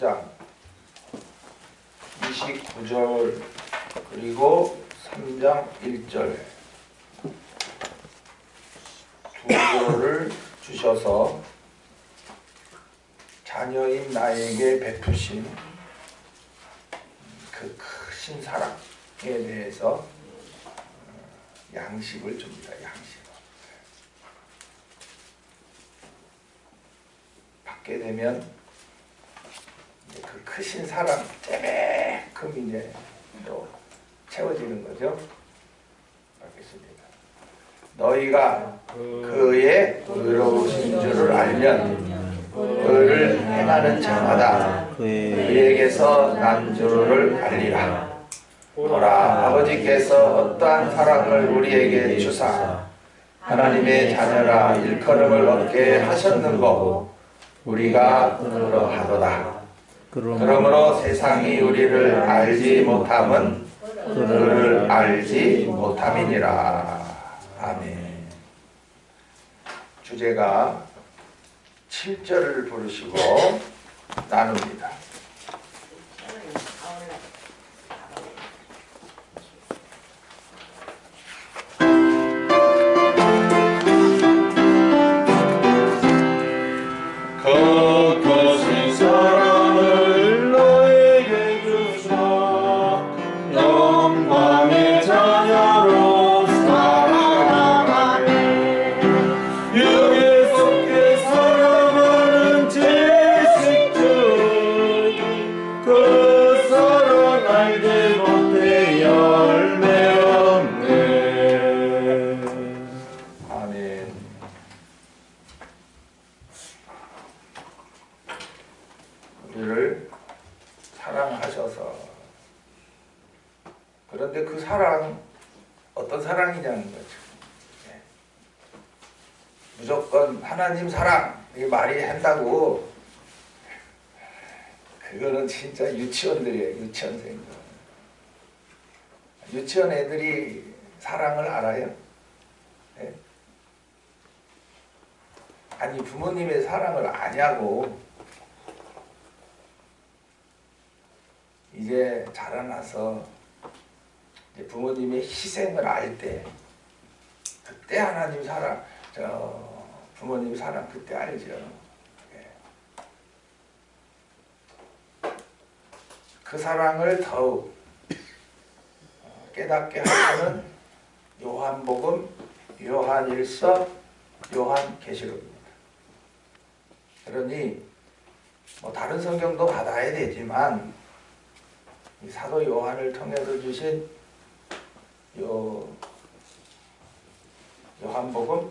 3장 29절 그리고 3장 1절 두 절을 주셔서 자녀인 나에게 베푸신 그 크신 사랑에 대해서 양식을 줍니다. 양식을 받게 되면 그 크신 사랑 째매큼 이제 또 채워지는 거죠. 알겠습니다. 너희가 그의 의로우신 줄을 알면 그를 행하는 자마다 그에게서 난 줄을 알리라. 보라, 아버지께서 어떠한 사랑을 우리에게 주사 하나님의 자녀라 일컬음을 얻게 하셨는고 우리가 그러하도다. 그러므로 세상이 우리를 알지 못함은 그를 알지 못함이니라. 아멘. 주제가 7절을 부르시고 나눕니다. 우리를 사랑하셔서 그런데 그 사랑 어떤 사랑이냐는 거죠. 무조건 하나님 사랑 이 말이 한다고 그거는 진짜 유치원들이에요. 유치원생들. 유치원 애들이 사랑을 알아요? 네? 아니 부모님의 사랑을 아냐고. 이제 자라나서 이제 부모님의 희생을 알 때 그때 하나님 사랑, 부모님 사랑 그때 알죠. 그 사랑을 더욱 깨닫게 하시는 요한복음, 요한일서, 요한계시록입니다. 그러니 뭐 다른 성경도 받아야 되지만 이 사도 요한을 통해서 주신 요한복음,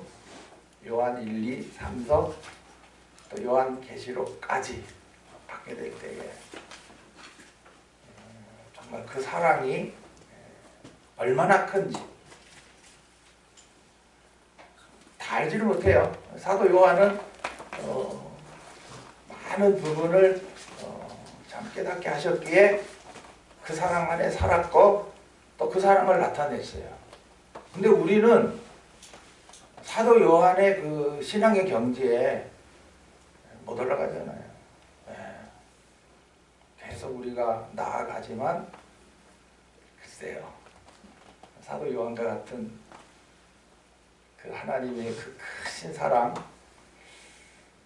요한 1, 2, 3서, 또 요한계시록까지 받게 될 때에 정말 그 사랑이 얼마나 큰지 다 알지를 못해요. 사도 요한은 많은 부분을 참 깨닫게 하셨기에 그 사랑 안에 살았고 또 그 사랑을 나타냈어요. 근데 우리는 사도 요한의 그 신앙의 경지에 못 올라가잖아요. 계속 우리가 나아가지만 글쎄요. 사도 요한과 같은 그 하나님의 그 크신 사랑,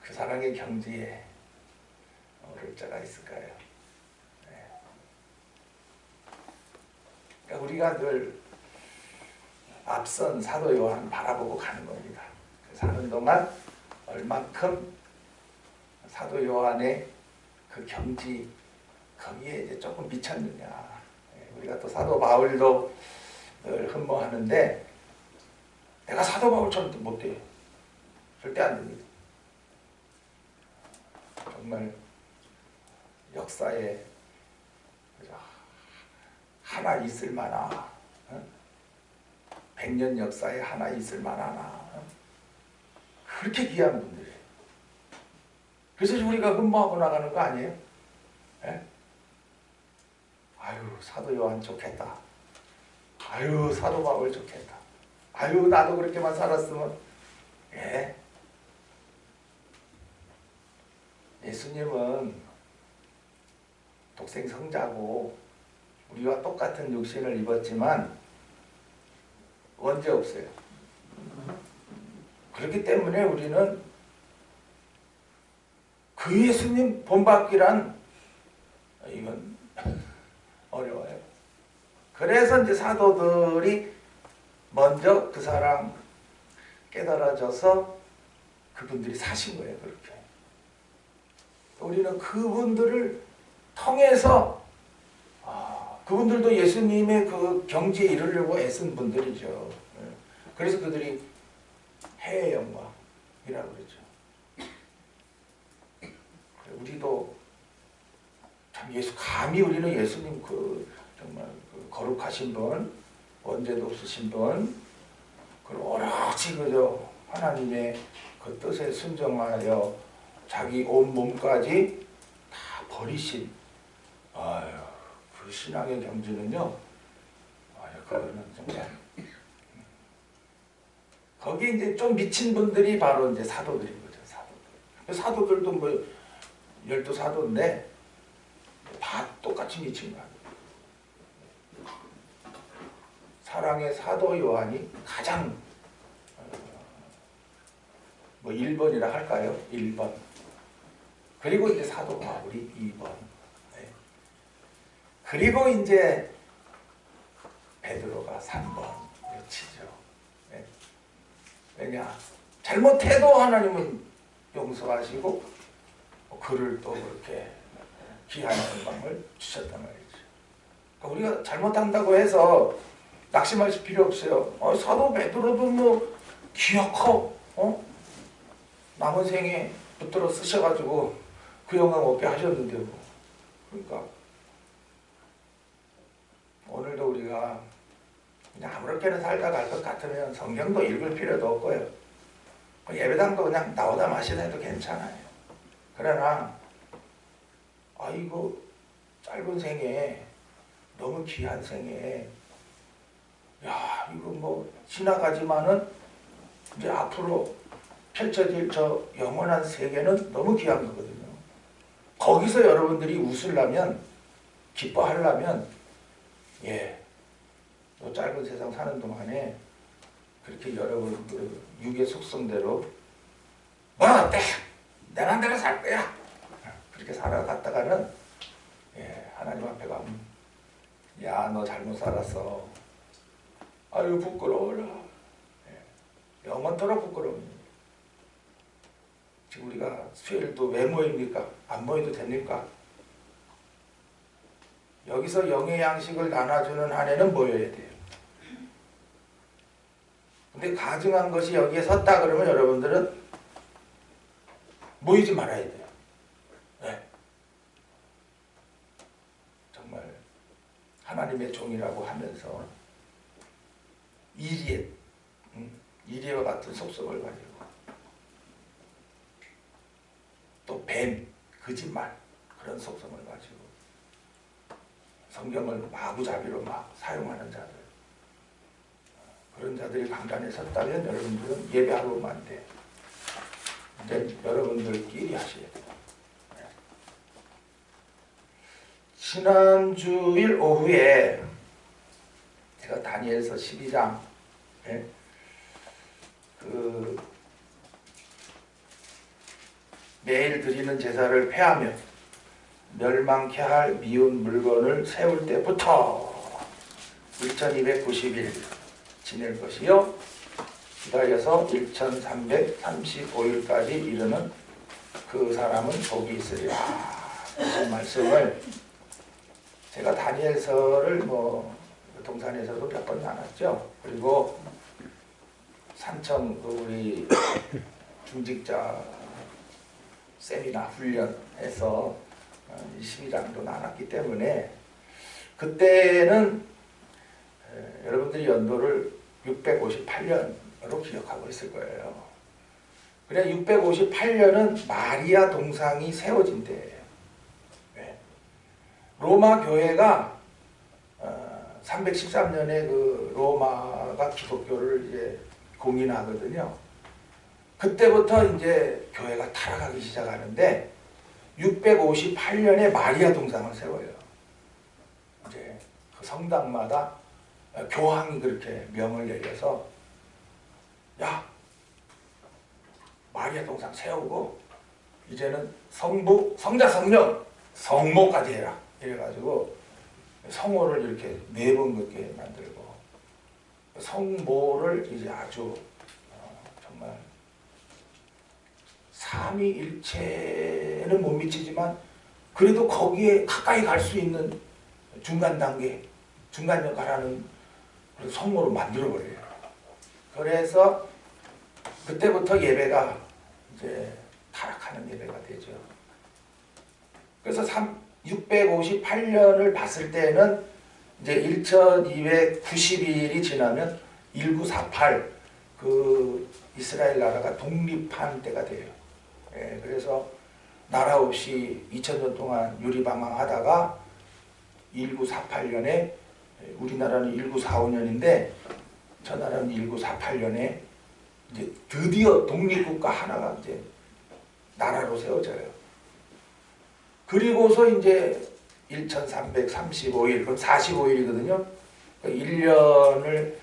그 사랑의 경지에 오를 자가 있을까요? 그러니까 우리가 늘 앞선 사도 요한 바라보고 가는 겁니다. 사는 동안 얼만큼 사도 요한의 그 경지 거기에 이제 조금 미쳤느냐. 우리가 또 사도 바울도 늘 흠모하는데 내가 사도 바울처럼 못 돼요. 절대 안 됩니다. 정말 역사에 하나 있을 만하나 100년 역사에 하나 있을 만하나 그렇게 귀한 분들이에요. 그래서 우리가 흠모하고 나가는 거 아니에요? 예? 아유 사도 요한 좋겠다. 아유 사도 바울 좋겠다. 아유 나도 그렇게만 살았으면. 예? 예수님은 독생 성자고 우리와 똑같은 육신을 입었지만 원죄 없어요. 그렇기 때문에 우리는 그 예수님 본받기란 이건 어려워요. 그래서 이제 사도들이 먼저 그 사랑 깨달아져서 그분들이 사신 거예요. 그렇게. 우리는 그분들을 통해서 그분들도 예수님의 그 경지에 이르려고 애쓴 분들이죠. 그래서 그들이 해의 영광이라고 그러죠. 우리도 참 감히 우리는 예수님 그 정말 그 거룩하신 분, 원죄도 없으신 분, 그 오로지 그저 하나님의 그 뜻에 순종하여 자기 온 몸까지 다 버리신 그 신앙의 경지는요. 그거는 정말 거기 이제 좀 미친 분들이 바로 이제 사도들인 거죠. 사도들도 뭐 12사도인데 다 똑같이 미친 거야. 사랑의 사도 요한이 가장 뭐 1번이라 할까요? 1번. 그리고 이제 사도 바울이 2번. 네. 그리고 이제 베드로가 3번 치죠. 네. 왜냐? 잘못해도 하나님은 용서하시고 그를 또 그렇게 귀한 영광을 주셨단 말이죠. 그러니까 우리가 잘못한다고 해서 낙심하실 필요 없어요. 사도 베드로도 뭐 기어코 남은 생에 붙들어 쓰셔가지고 그 영광 얻게 하셨는데 뭐. 그러니까 오늘도 우리가 그냥 아무렇게나 살다 갈 것 같으면 성경도 읽을 필요도 없고요. 예배당도 그냥 나오다 마시다 해도 괜찮아요. 그러나 이거 짧은 생에 너무 귀한 생에 이거 뭐 지나가지만은 이제 앞으로 펼쳐질 저 영원한 세계는 너무 귀한 거거든요. 거기서 여러분들이 웃으려면 기뻐하려면 또 짧은 세상 사는 동안에 그렇게 여러분 그 육의 속성대로 어때? 내 맘대로 살 거야. 그렇게 살아갔다가는 하나님 앞에 가면 너 잘못 살았어. 아유 부끄러워라. 영원토록 부끄러웁니다. 지금 우리가 수요일도 왜 모입니까? 안 모여도 됩니까? 여기서 영의 양식을 나눠주는 한에는 모여야 돼요. 근데 가증한 것이 여기에 섰다 그러면 여러분들은 모이지 말아야 돼요. 정말 하나님의 종이라고 하면서 이리와 같은 속성을 가지고 또 뱀, 거짓말 그런 속성을 가지고 성경을 마구잡이로 막 사용하는 자들, 그런 자들이 강단에 섰다면 여러분들은 예배하러 오면 안 돼. 이제 여러분들끼리 하셔야 돼요. 지난주일 오후에 제가 다니엘서 12장 매일 드리는 제사를 폐하며 멸망케 할 미운 물건을 세울 때부터 1290일 지낼 것이요 기다려서 1335일까지 이르는 그 사람은 복이 있으리라. 그 말씀을 제가 다니엘서를 동산에서도 몇 번 나눴죠. 그리고 산청 우리 중직자 세미나 훈련에서 12장도 나눴기 때문에 그때는 여러분들이 연도를 658년으로 기억하고 있을 거예요. 그래 658년은 마리아 동상이 세워진 때예요. 로마 교회가 313년에 그 로마가 기독교를 이제 공인하거든요. 그때부터 이제 교회가 타락하기 시작하는데 658년에 마리아 동상을 세워요. 이제 그 성당마다 교황이 그렇게 명을 내려서 야, 마리아 동상 세우고 이제는 성부, 성자, 성령, 성모까지 해라. 이래가지고 성호를 이렇게 4번 그렇게 만들고 성모를 이제 아주 정말 삼위일체는 못 미치지만 그래도 거기에 가까이 갈 수 있는 중간 단계, 중간 역할하는 성모를 만들어버려요. 그래서 그때부터 예배가 이제 타락하는 예배가 되죠. 그래서 658년을 봤을 때는 이제 1290일이 지나면 1948 그 이스라엘 나라가 독립한 때가 돼요. 예, 그래서 나라 없이 2000년 동안 유리방황하다가 1948년에 우리나라는 1945년인데 저 나라는 1948년에 이제 드디어 독립국가 하나가 이제 나라로 세워져요. 그리고서 이제 1335일, 그럼 45일이거든요. 1년을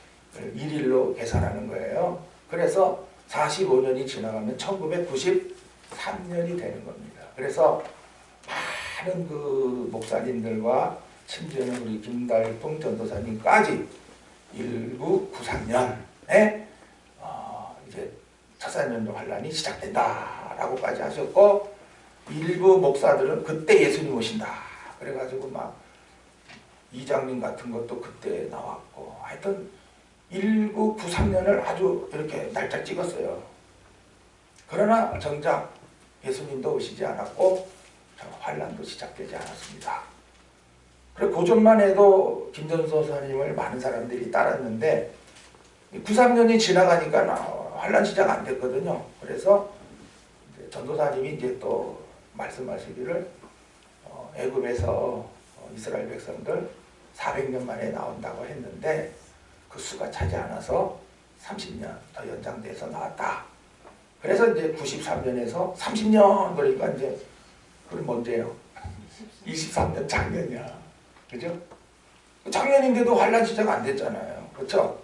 1일로 계산하는 거예요. 그래서 45년이 지나가면 1993년이 되는 겁니다. 그래서 많은 그 목사님들과 심지어는 우리 김달풍 전도사님까지 1993년에 이제 천사년도 환란이 시작된다라고까지 하셨고 일부 목사들은 그때 예수님 오신다. 그래가지고 막 이장님 같은 것도 그때 나왔고 하여튼 1993년을 아주 이렇게 날짜 찍었어요. 그러나 정작 예수님도 오시지 않았고 환란도 시작되지 않았습니다. 그래 고전만 해도 김전도 사님을 많은 사람들이 따랐는데 93년이 지나가니까 환란 시작 안 됐거든요. 그래서 전도사님이 이제 또 말씀하시기를 애굽에서 이스라엘 백성들 400년 만에 나온다고 했는데 그 수가 차지 않아서 30년 더 연장돼서 나왔다. 그래서 이제 93년에서 30년 그러니까 이제 그럼 언제요? 23년 작년이야. 그죠? 작년인데도 환란 시작 안 됐잖아요. 그렇죠?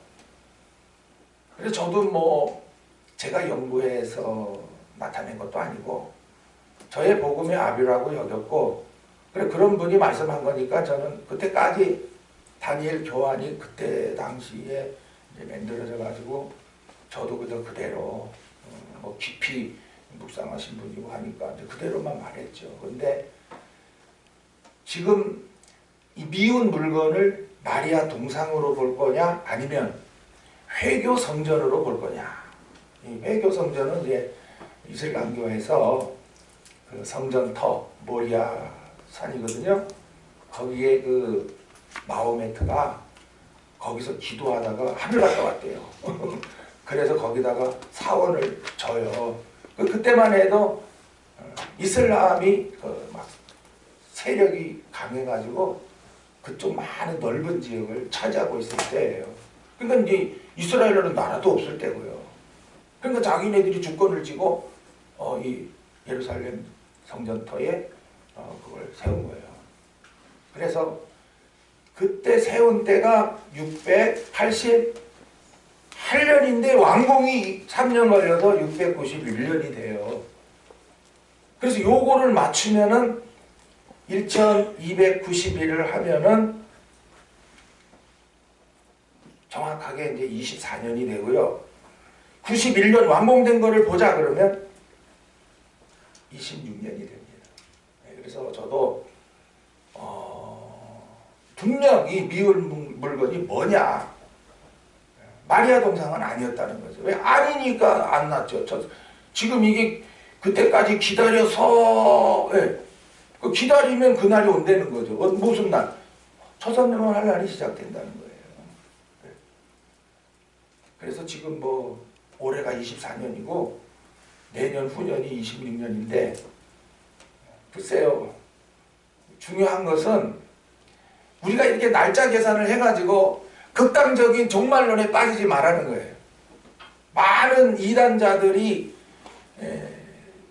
그래서 저도 뭐 제가 연구해서 나타낸 것도 아니고 저의 복음의 아비라고 여겼고 그래 그런 분이 말씀한 거니까 저는 그때까지 다니엘 교환이 그때 당시에 이제 만들어져 가지고 저도 그대로 뭐 깊이 묵상하신 분이고 하니까 이제 그대로만 말했죠. 그런데 지금 이 미운 물건을 마리아 동상으로 볼 거냐 아니면 회교 성전으로 볼 거냐. 이 회교 성전은 이제 이슬람교에서 그 성전터 모리아 산이거든요. 거기에 그 마호메트가 거기서 기도하다가 하늘 갔다 왔대요. 그래서 거기다가 사원을 져요. 그때만 해도 이슬람이 막 세력이 강해가지고 그쪽 많은 넓은 지역을 차지하고 있을 때예요. 그러니까 이제 이스라엘은 나라도 없을 때고요. 그러니까 자기네들이 주권을 쥐고 이 예루살렘 성전터에 그걸 세운 거예요. 그래서 그때 세운 때가 688년인데 완공이 3년 걸려서 691년이 돼요. 그래서 요거를 맞추면은 1291을 하면은 정확하게 이제 24년이 되고요. 91년 완공된 거를 보자 그러면 26년이 됩니다. 그래서 저도 분명 이 미운 물건이 뭐냐 마리아 동상은 아니었다는 거죠. 왜 아니니까 안 났죠. 지금 이게 그때까지 기다려서 그 기다리면 그날이 온다는 거죠. 무슨 날? 초선명을 할 날이 시작된다는 거예요. 그래서 지금 뭐 올해가 24년이고 내년 후년이 26년인데 글쎄요. 중요한 것은 우리가 이렇게 날짜 계산을 해가지고 극단적인 종말론에 빠지지 말라는 거예요. 많은 이단자들이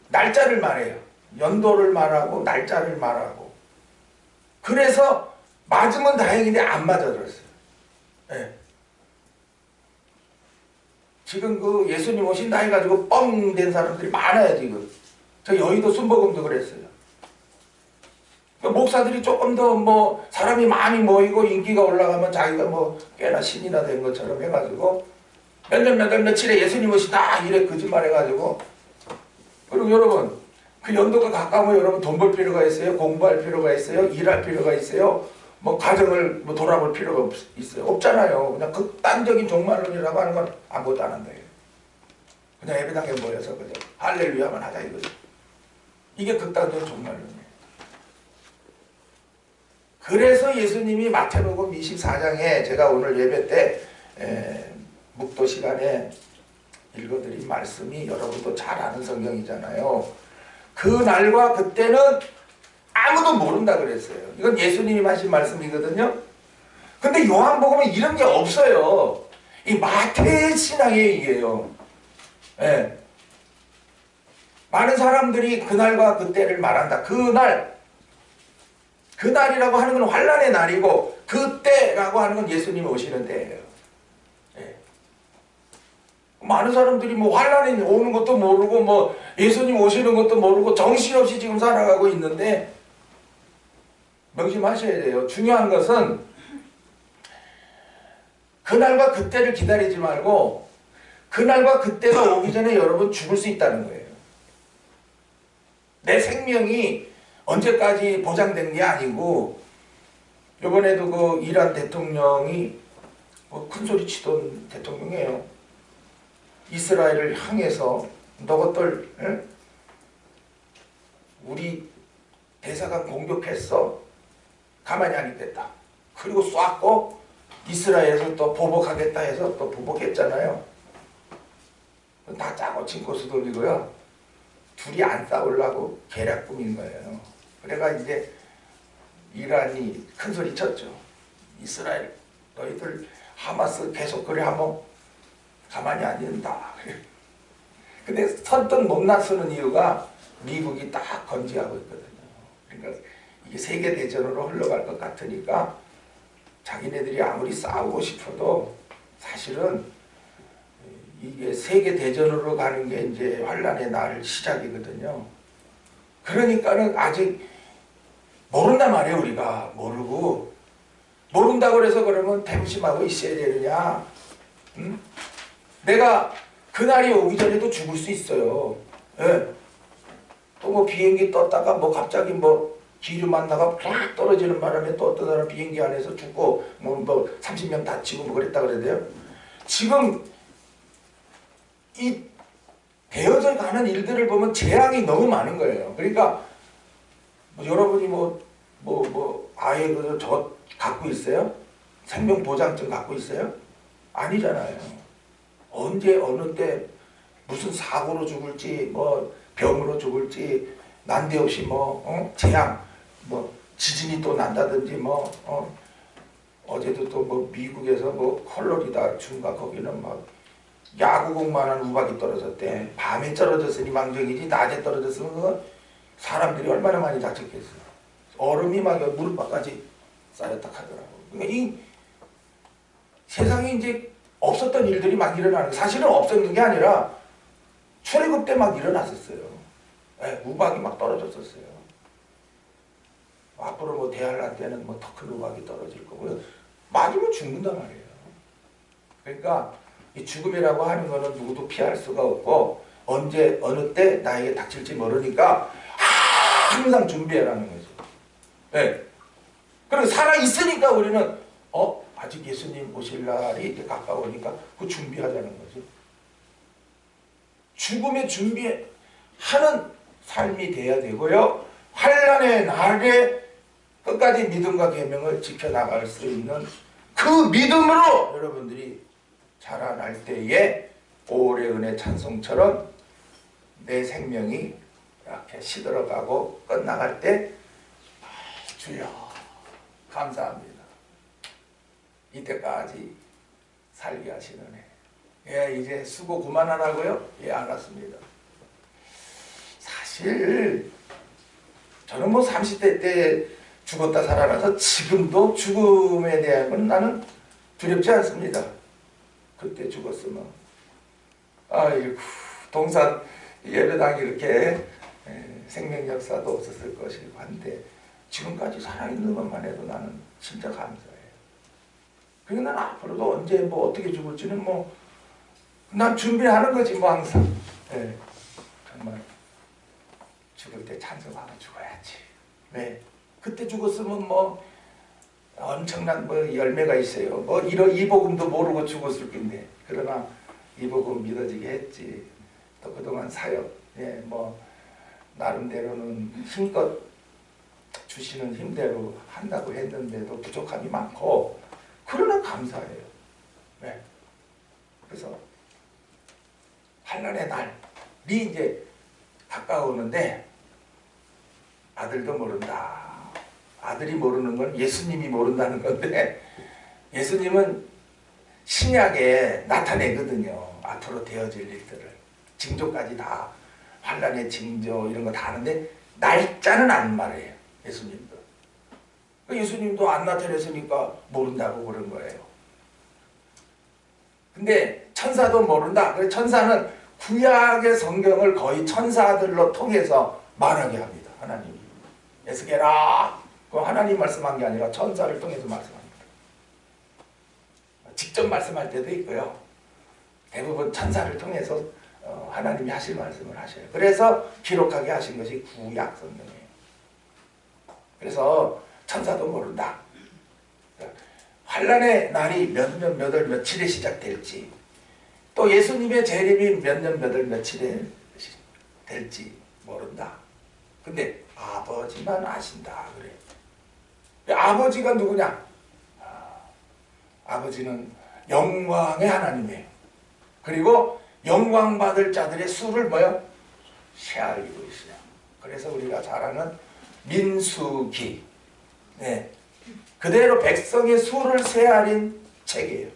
날짜를 말해요. 연도를 말하고 날짜를 말하고 그래서 맞으면 다행인데 안 맞아들었어요. 예. 지금 그 예수님 오신다 해가지고 뻥 된 사람들이 많아요 지금. 저 여의도 순복음도 그랬어요. 목사들이 조금 더 뭐 사람이 많이 모이고 인기가 올라가면 자기가 뭐 꽤나 신이나 된 것처럼 해가지고 몇 년 몇 월 며칠에 예수님 오시다 이래 거짓말 해가지고. 그리고 여러분 그 연도가 가까우면 여러분 돈 벌 필요가 있어요? 공부할 필요가 있어요? 일할 필요가 있어요? 뭐 가정을 뭐 돌아볼 필요가 있어요? 없잖아요. 그냥 극단적인 종말론이라고 하는 건 아무것도 안 한다. 그냥 예배당에 모여서 그냥 할렐루야만 하자 이거죠. 이게 극단적인 종말론이에요. 그래서 예수님이 마태복음 24장에 제가 오늘 예배 때 묵도 시간에 읽어드린 말씀이 여러분도 잘 아는 성경이잖아요. 그 날과 그때는 아무도 모른다 그랬어요. 이건 예수님이 하신 말씀이거든요. 근데 요한복음은 이런 게 없어요. 이 마태의 신앙의 얘기예요. 예. 많은 사람들이 그날과 그때를 말한다. 그날이라고 하는 건 환난의 날이고 그때라고 하는 건 예수님이 오시는 때예요. 예. 많은 사람들이 뭐 환난이 오는 것도 모르고 뭐 예수님 오시는 것도 모르고 정신없이 지금 살아가고 있는데 명심하셔야 돼요. 중요한 것은 그날과 그때를 기다리지 말고 그날과 그때가 오기 전에 여러분 죽을 수 있다는 거예요. 내 생명이 언제까지 보장된 게 아니고 이번에도 그 이란 대통령이 뭐 큰소리 치던 대통령이에요. 이스라엘을 향해서 너것들 우리 대사관 공격했어. 가만히 안 있겠다. 그리고 쏘았고 이스라엘에서 또 보복하겠다 해서 또 보복했잖아요. 다 짜고 친고 수돌이고요. 둘이 안 싸우려고 계략 꾸민 거예요. 그래가 이제 이란이 큰소리 쳤죠. 이스라엘 너희들 하마스 계속 그래 하면 가만히 안 있는다. 근데 선뜻 못 나서는 이유가 미국이 딱 건지하고 있거든요. 그러니까 이게 세계대전으로 흘러갈 것 같으니까 자기네들이 아무리 싸우고 싶어도 사실은 이게 세계대전으로 가는 게 이제 환란의 날 시작이거든요. 그러니까는 아직 모른단 말이에요. 우리가 모르고 모른다고 해서 그러면 대무심하고 있어야 되느냐. 응? 내가 그날이 오기 전에도 죽을 수 있어요. 예. 또 뭐 비행기 떴다가 뭐 갑자기 뭐 기류 만나가 팍 떨어지는 바람에 또 어떤 사람 비행기 안에서 죽고 뭐 30명 다치고 뭐 그랬다 그래야 지금 이 되어져 가는 일들을 보면 재앙이 너무 많은 거예요. 그러니까 뭐 여러분이 아예 저 갖고 있어요? 생명보장증 갖고 있어요? 아니잖아요. 언제 어느 때 무슨 사고로 죽을지 뭐 병으로 죽을지 난데없이 재앙 뭐 지진이 또 난다든지 어제도 또 뭐 미국에서 뭐 컬러리다 중가 거기는 막 야구공만한 우박이 떨어졌대. 밤에 떨어졌으니 망정이지 낮에 떨어졌으면 그거 사람들이 얼마나 많이 다쳤겠어요. 얼음이 막 무릎까지 쌓였다 하더라고. 그러니까 이 세상에 이제 없었던 일들이 막 일어나는 거예요. 사실은 없었는 게 아니라 출애굽 때 막 일어났었어요. 네, 우박이 막 떨어졌었어요. 앞으로 뭐 대한란 때는 뭐 더 큰 우박이 떨어질 거고요. 맞으면 죽는단 말이에요. 그러니까 이 죽음이라고 하는 거는 누구도 피할 수가 없고 언제 어느 때 나에게 닥칠지 모르니까 항상 준비해라는 거죠. 네. 그리고 살아있으니까 우리는 아직 예수님 오실 날이 이제 가까우니까 그 준비하자는 거죠. 죽음에 준비하는 삶이 돼야 되고요. 환난의 날에 끝까지 믿음과 계명을 지켜나갈 수 있는 그 믿음으로 여러분들이 자라날 때에 오래 은혜 찬송처럼 내 생명이 이렇게 시들어가고 끝나갈 때 주여 감사합니다. 이때까지 살게 하시는 예, 이제 수고 그만하라고요? 예, 알았습니다. 사실 저는 뭐 30대 때 죽었다 살아나서 지금도 죽음에 대한 건 나는 두렵지 않습니다. 그때 죽었으면 아이고 동산 예배당이 이렇게 생명 역사도 없었을 것이고 한데 지금까지 살아있는 것만 해도 나는 진짜 감사해요. 그리고 난 앞으로도 언제 뭐 어떻게 죽을지는 뭐 난 준비하는 거지 뭐 항상. 정말 죽을 때 찬송하고 죽어야지. 왜? 그때 죽었으면 뭐 엄청난 뭐 열매가 있어요. 뭐 이 복음도 모르고 죽었을 텐데 그러나 이 복음 믿어지게 했지. 또 그동안 사역 뭐 나름대로는 힘껏 주시는 힘대로 한다고 했는데도 부족함이 많고 그러나 감사해요. 네. 그래서 환난의 날이 이제 가까우는데 아들도 모른다. 아들이 모르는 건 예수님이 모른다는 건데 예수님은 신약에 나타내거든요. 앞으로 되어질 일들을. 징조까지 다 환난의 징조 이런 거 다 하는데 날짜는 안 말해요. 예수님도. 예수님도 안 나타냈으니까 모른다고 그런 거예요. 근데 천사도 모른다. 그래서 천사는 구약의 성경을 거의 천사들로 통해서 말하게 합니다. 하나님이. 에스겔아. 그 하나님 말씀한 게 아니라 천사를 통해서 말씀합니다. 직접 말씀할 때도 있고요. 대부분 천사를 통해서 하나님이 하실 말씀을 하셔요. 그래서 기록하게 하신 것이 구약 성경이에요. 그래서 천사도 모른다. 환난의 날이 몇 월 며칠에 시작될지 또 예수님의 재림이 몇 년 몇 월 며칠에 될지 모른다. 근데 아버지만 아신다 그래. 아버지가 누구냐? 아버지는 영광의 하나님이에요. 그리고 영광 받을 자들의 수를 뭐요? 세알리고 있어요. 그래서 우리가 잘 아는 민수기 그대로 백성의 수를 세알인 책이에요.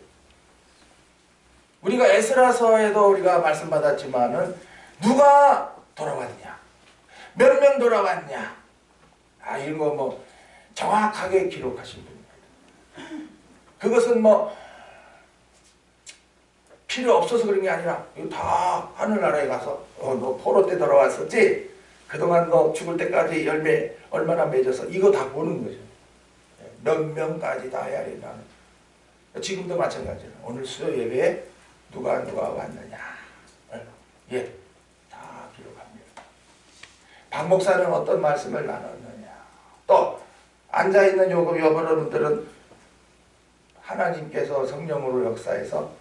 우리가 에스라서에도 우리가 말씀받았지만은 누가 돌아왔냐? 몇 명 돌아왔냐? 이런 거 뭐 정확하게 기록하신 분입니다. 그것은 뭐 필요 없어서 그런 게 아니라 이거 다 하늘나라에 가서 너 포로 때 돌아왔었지? 그동안 너 죽을 때까지 열매 얼마나 맺어서 이거 다 보는 거죠. 몇 명까지 다 헤아린다는. 지금도 마찬가지예요. 오늘 수요 예배에 누가 왔느냐. 다 기록합니다. 박 목사는 어떤 말씀을 나눴느냐. 또 앉아있는 여러분들은 하나님께서 성령으로 역사해서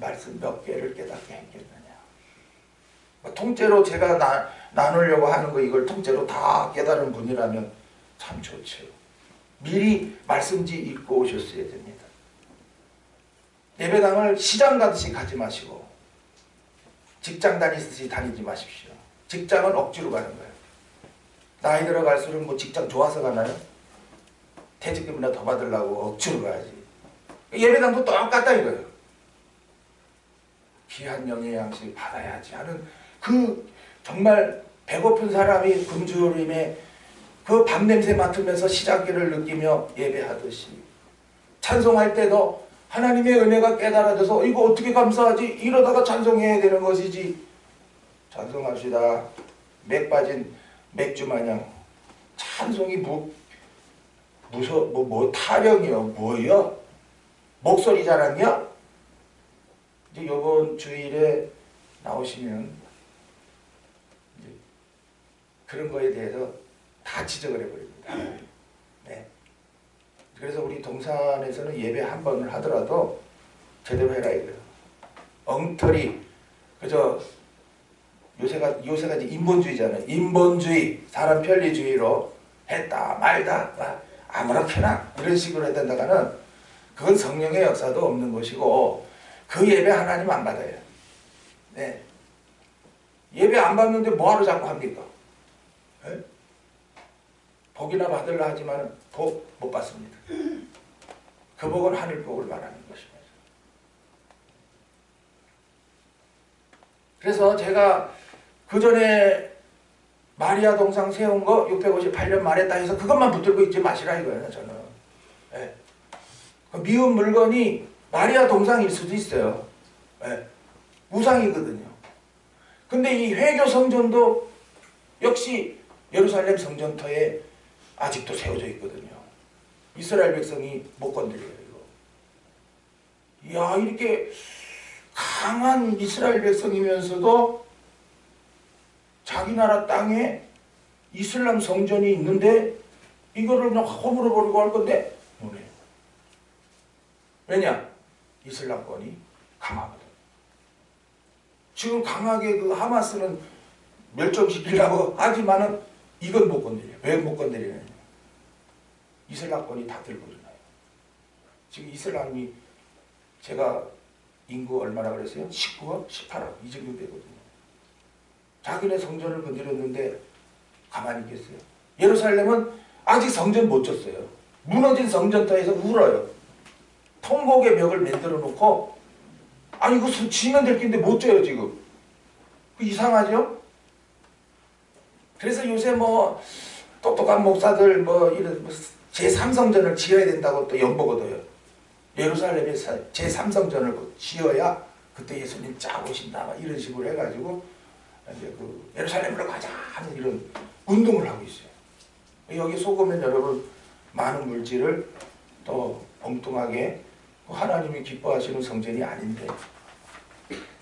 말씀 몇 개를 깨닫게 했겠느냐. 통째로 제가 나누려고 하는 거 이걸 통째로 다 깨달은 분이라면 참 좋죠. 미리 말씀지 읽고 오셨어야 됩니다. 예배당을 시장 가듯이 가지 마시고 직장 다니듯이 다니지 마십시오. 직장은 억지로 가는 거예요. 나이 들어갈수록 뭐 직장 좋아서 가나요? 퇴직금이나 더 받으려고 억지로 가야지. 예배당도 똑같다 이거예요. 귀한 영의 양식을 받아야지 하는 그 정말 배고픈 사람이 금주림에 그 밤냄새 맡으면서 시작기를 느끼며 예배하듯이 찬송할 때도 하나님의 은혜가 깨달아져서 이거 어떻게 감사하지? 이러다가 찬송해야 되는 것이지. 찬송합시다. 맥 빠진 맥주 마냥 찬송이 타령이요? 뭐요? 목소리 자랑이요? 이제 이번 주일에 나오시면 이제 그런 거에 대해서 다 지적을 해버립니다. 네. 그래서 우리 동산에서는 예배 한 번을 하더라도 제대로 해라 이거예요. 엉터리 그저 요새가 이제 인본주의잖아요. 인본주의, 사람 편리주의로 했다 말다 아무렇게나 이런 식으로 했다가는 그건 성령의 역사도 없는 것이고 그 예배 하나님 안 받아요. 네. 예배 안 받는데 뭐하러 자꾸 합니까? 네? 복이나 받으려 하지만 복 못 받습니다. 그 복은 하늘 복을 말하는 것입니다. 그래서 제가 그 전에 마리아 동상 세운 거 658년 말에 딱 해서 그것만 붙들고 있지 마시라 이거예요, 저는. 예. 그 미운 물건이 마리아 동상일 수도 있어요. 예. 우상이거든요. 근데 이 회교 성전도 역시 예루살렘 성전터에 아직도 세워져 있거든요. 이스라엘 백성이 못 건드려요, 이거. 이야, 이렇게 강한 이스라엘 백성이면서도 자기 나라 땅에 이슬람 성전이 있는데 이거를 그냥 허물어 버리고 할 건데 뭐래? 왜냐? 이슬람권이 강하거든. 지금 강하게 그 하마스는 멸종시키려고 하지만은 이건 못 건드려. 왜 못 건드리느냐? 이슬람권이 다 들고 일어나요. 지금 이슬람이 제가 인구 얼마나 그랬어요? 19억? 18억 이 정도 되거든요. 자기네 성전을 건드렸는데 가만히 있겠어요? 예루살렘은 아직 성전 못 졌어요. 무너진 성전터에서 울어요. 통곡의 벽을 만들어 놓고 아니 이거 지면 될 긴데 못 져요 지금. 그 이상하죠? 그래서 요새 뭐 똑똑한 목사들 뭐 이런 제3성전을 지어야 된다고 또 연보거든요. 예루살렘에서 제3성전을 지어야 그때 예수님 쫙 오신다 막 이런 식으로 해가지고 이제 그 예루살렘으로 가자 하는 이런 운동을 하고 있어요. 여기 속으면 여러분 많은 물질을 또 엉뚱하게 하나님이 기뻐하시는 성전이 아닌데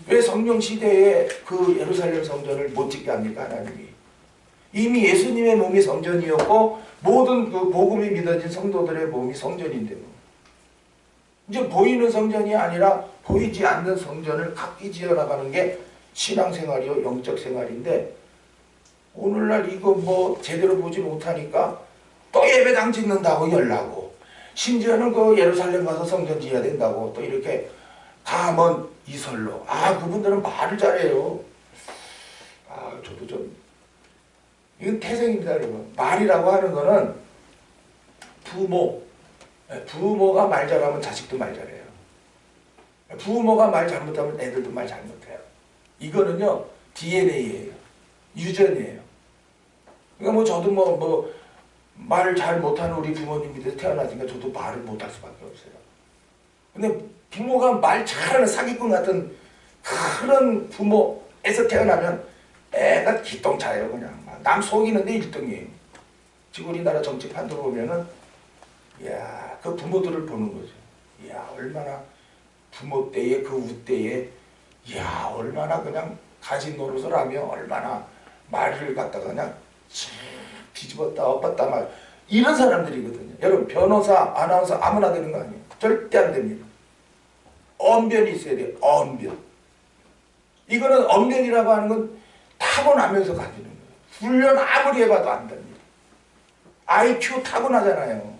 왜 성령 시대에 그 예루살렘 성전을 못 짓게 합니까? 하나님이 이미 예수님의 몸이 성전이었고 모든 그 복음이 믿어진 성도들의 몸이 성전인데 뭐. 이제 보이는 성전이 아니라 보이지 않는 성전을 각기 지어나가는 게 신앙생활이요 영적 생활인데 오늘날 이거 뭐 제대로 보지 못하니까 또 예배당 짓는다고 열라고 심지어는 그 예루살렘 가서 성전 지어야 된다고 또 이렇게 가먼 이설로 그분들은 말을 잘해요. 저도 좀 이건 태생입니다 여러분. 말이라고 하는 거는 부모가 말 잘하면 자식도 말 잘해요. 부모가 말 잘못하면 애들도 말 잘못해요. 이거는요 DNA예요. 유전이에요. 그러니까 뭐 저도 뭐 말을 잘 못하는 우리 부모님 밑에서 태어났으니까 저도 말을 못할 수밖에 없어요. 근데 부모가 말 잘하는 사기꾼 같은 그런 부모에서 태어나면 애가 기똥차예요. 그냥 남 속이는데 1등이에요. 지금 우리나라 정치판도 보면은 이야 그 부모들을 보는 거죠. 이야 얼마나 부모 때에 그 우 때에 이야 얼마나 그냥 가진 노릇을 하며 얼마나 말을 갖다가 그냥 뒤집었다 엎었다 말 이런 사람들이거든요. 여러분 변호사 아나운서 아무나 되는 거 아니에요. 절대 안 됩니다. 언변이 있어야 돼요. 언변. 이거는 언변이라고 하는 건 타고나면서 가지는 거예요. 훈련 아무리 해봐도 안 됩니다. IQ 타고나잖아요.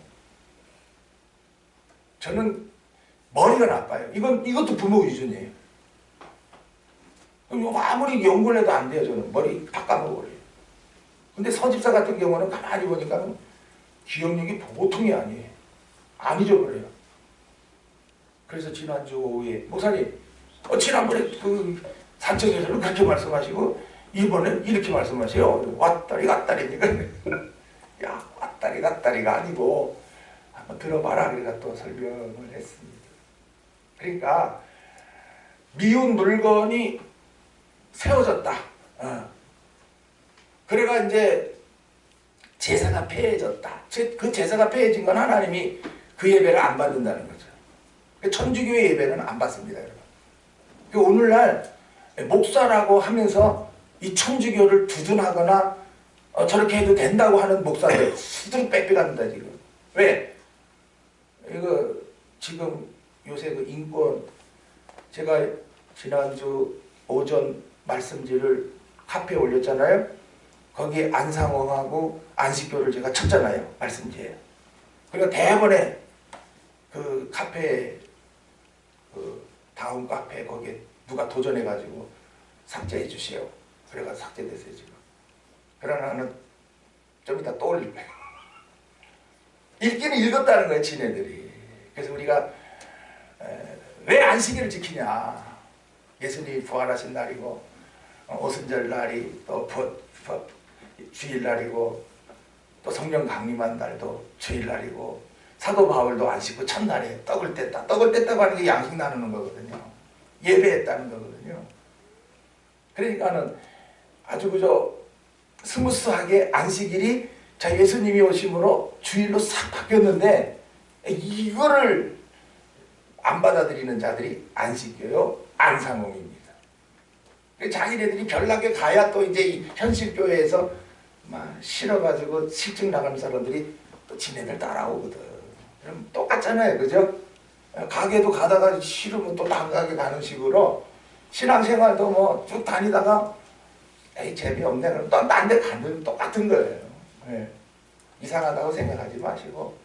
저는 머리가 나빠요. 이것도 부모 유전이에요. 아무리 연구를 해도 안 돼요. 저는 머리 다 까먹어버려요. 근데 서집사 같은 경우는 가만히 보니까 기억력이 보통이 아니에요. 안 잊어버려요. 그래서 지난주 오후에 목사님 지난번에 그 산청에서는 그렇게 말씀하시고 이번에 이렇게 말씀하세요. 왔다리 갔다리니까 야 왔다리 갔다리가 아니고 한번 들어봐라. 그래서 또 설명을 했습니다. 그러니까 미운 물건이 세워졌다. 그래가 이제 제사가 폐해졌다. 그 제사가 폐해진 건 하나님이 그 예배를 안 받는다는 거죠. 천주교의 예배는 안 받습니다, 여러분. 오늘날 목사라고 하면서 이 천주교를 두둔하거나 저렇게 해도 된다고 하는 목사들 수두룩 빽빽합니다 지금. 왜? 이거 지금 요새 그 인권 제가 지난주 오전 말씀지를 카페에 올렸잖아요. 거기에 안상홍하고 안식교를 제가 쳤잖아요. 말씀지에. 그리고 대번에 그 카페 그 다음 카페 거기에 누가 도전해가지고 삭제해 주시오. 그래가 삭제됐어요 지금. 그러나는 좀 이따 또 올릴 거예요. 읽기는 읽었다는 거예요 지네들이. 그래서 우리가 왜 안식일을 지키냐. 예수님이 부활하신 날이고 오순절 날이 또 주일날이고 또 성령 강림한 날도 주일날이고 사도 바울도 안 씻고 첫날에 떡을 뗐다. 떡을 뗐다고 하는 게 양식 나누는 거거든요. 예배했다는 거거든요. 그러니까는 아주 그저 스무스하게 안식일이 자 예수님이 오심으로 주일로 싹 바뀌었는데 이거를 안 받아들이는 자들이 안식교요 안상홍입니다. 자기네들이 별나게 가야 또 이제 이 현실교회에서 막 싫어가지고 실증 나가는 사람들이 또 지네들 따라오거든. 그럼 똑같잖아요, 그죠? 가게도 가다가 싫으면 또 다른 가게 가는 식으로 신앙생활도 뭐 쭉 다니다가 에이 재미없네 그럼 또 딴 데 가면 똑같은 거예요. 네. 이상하다고 생각하지 마시고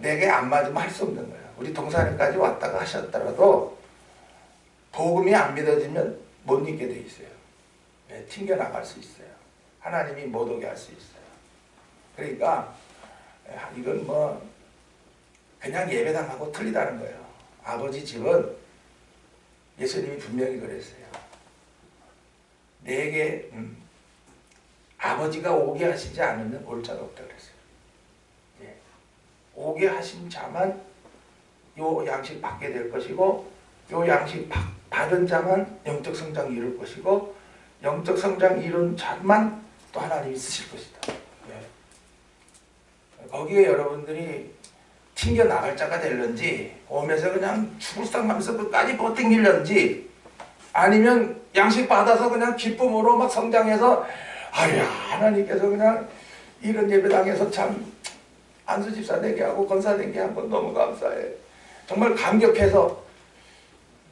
내게 안 맞으면 할 수 없는 거예요. 우리 동산에까지 왔다가 하셨더라도 복음이 안 믿어지면 못 믿게 돼 있어요. 네, 튕겨나갈 수 있어요. 하나님이 못 오게 할 수 있어요. 그러니까 이건 뭐 그냥 예배당하고 틀리다는 거예요. 아버지 집은 예수님이 분명히 그랬어요. 내게 아버지가 오게 하시지 않으면 올 자가 없다 그랬어요. 예. 오게 하신 자만 요 양식 받게 될 것이고 요 양식 받은 자만 영적 성장 이룰 것이고 영적 성장 이룬 자만 또 하나님이 쓰실 것이다. 예. 거기에 여러분들이 튕겨 나갈 자가 될런지 오면서 그냥 죽을상하면서 끝까지 버팅길런지 아니면 양식 받아서 그냥 기쁨으로 막 성장해서 아야 하나님께서 그냥 이런 예배당에서 참 안수 집사 되게 하고 권사 되게 한 건 너무 감사해. 정말 감격해서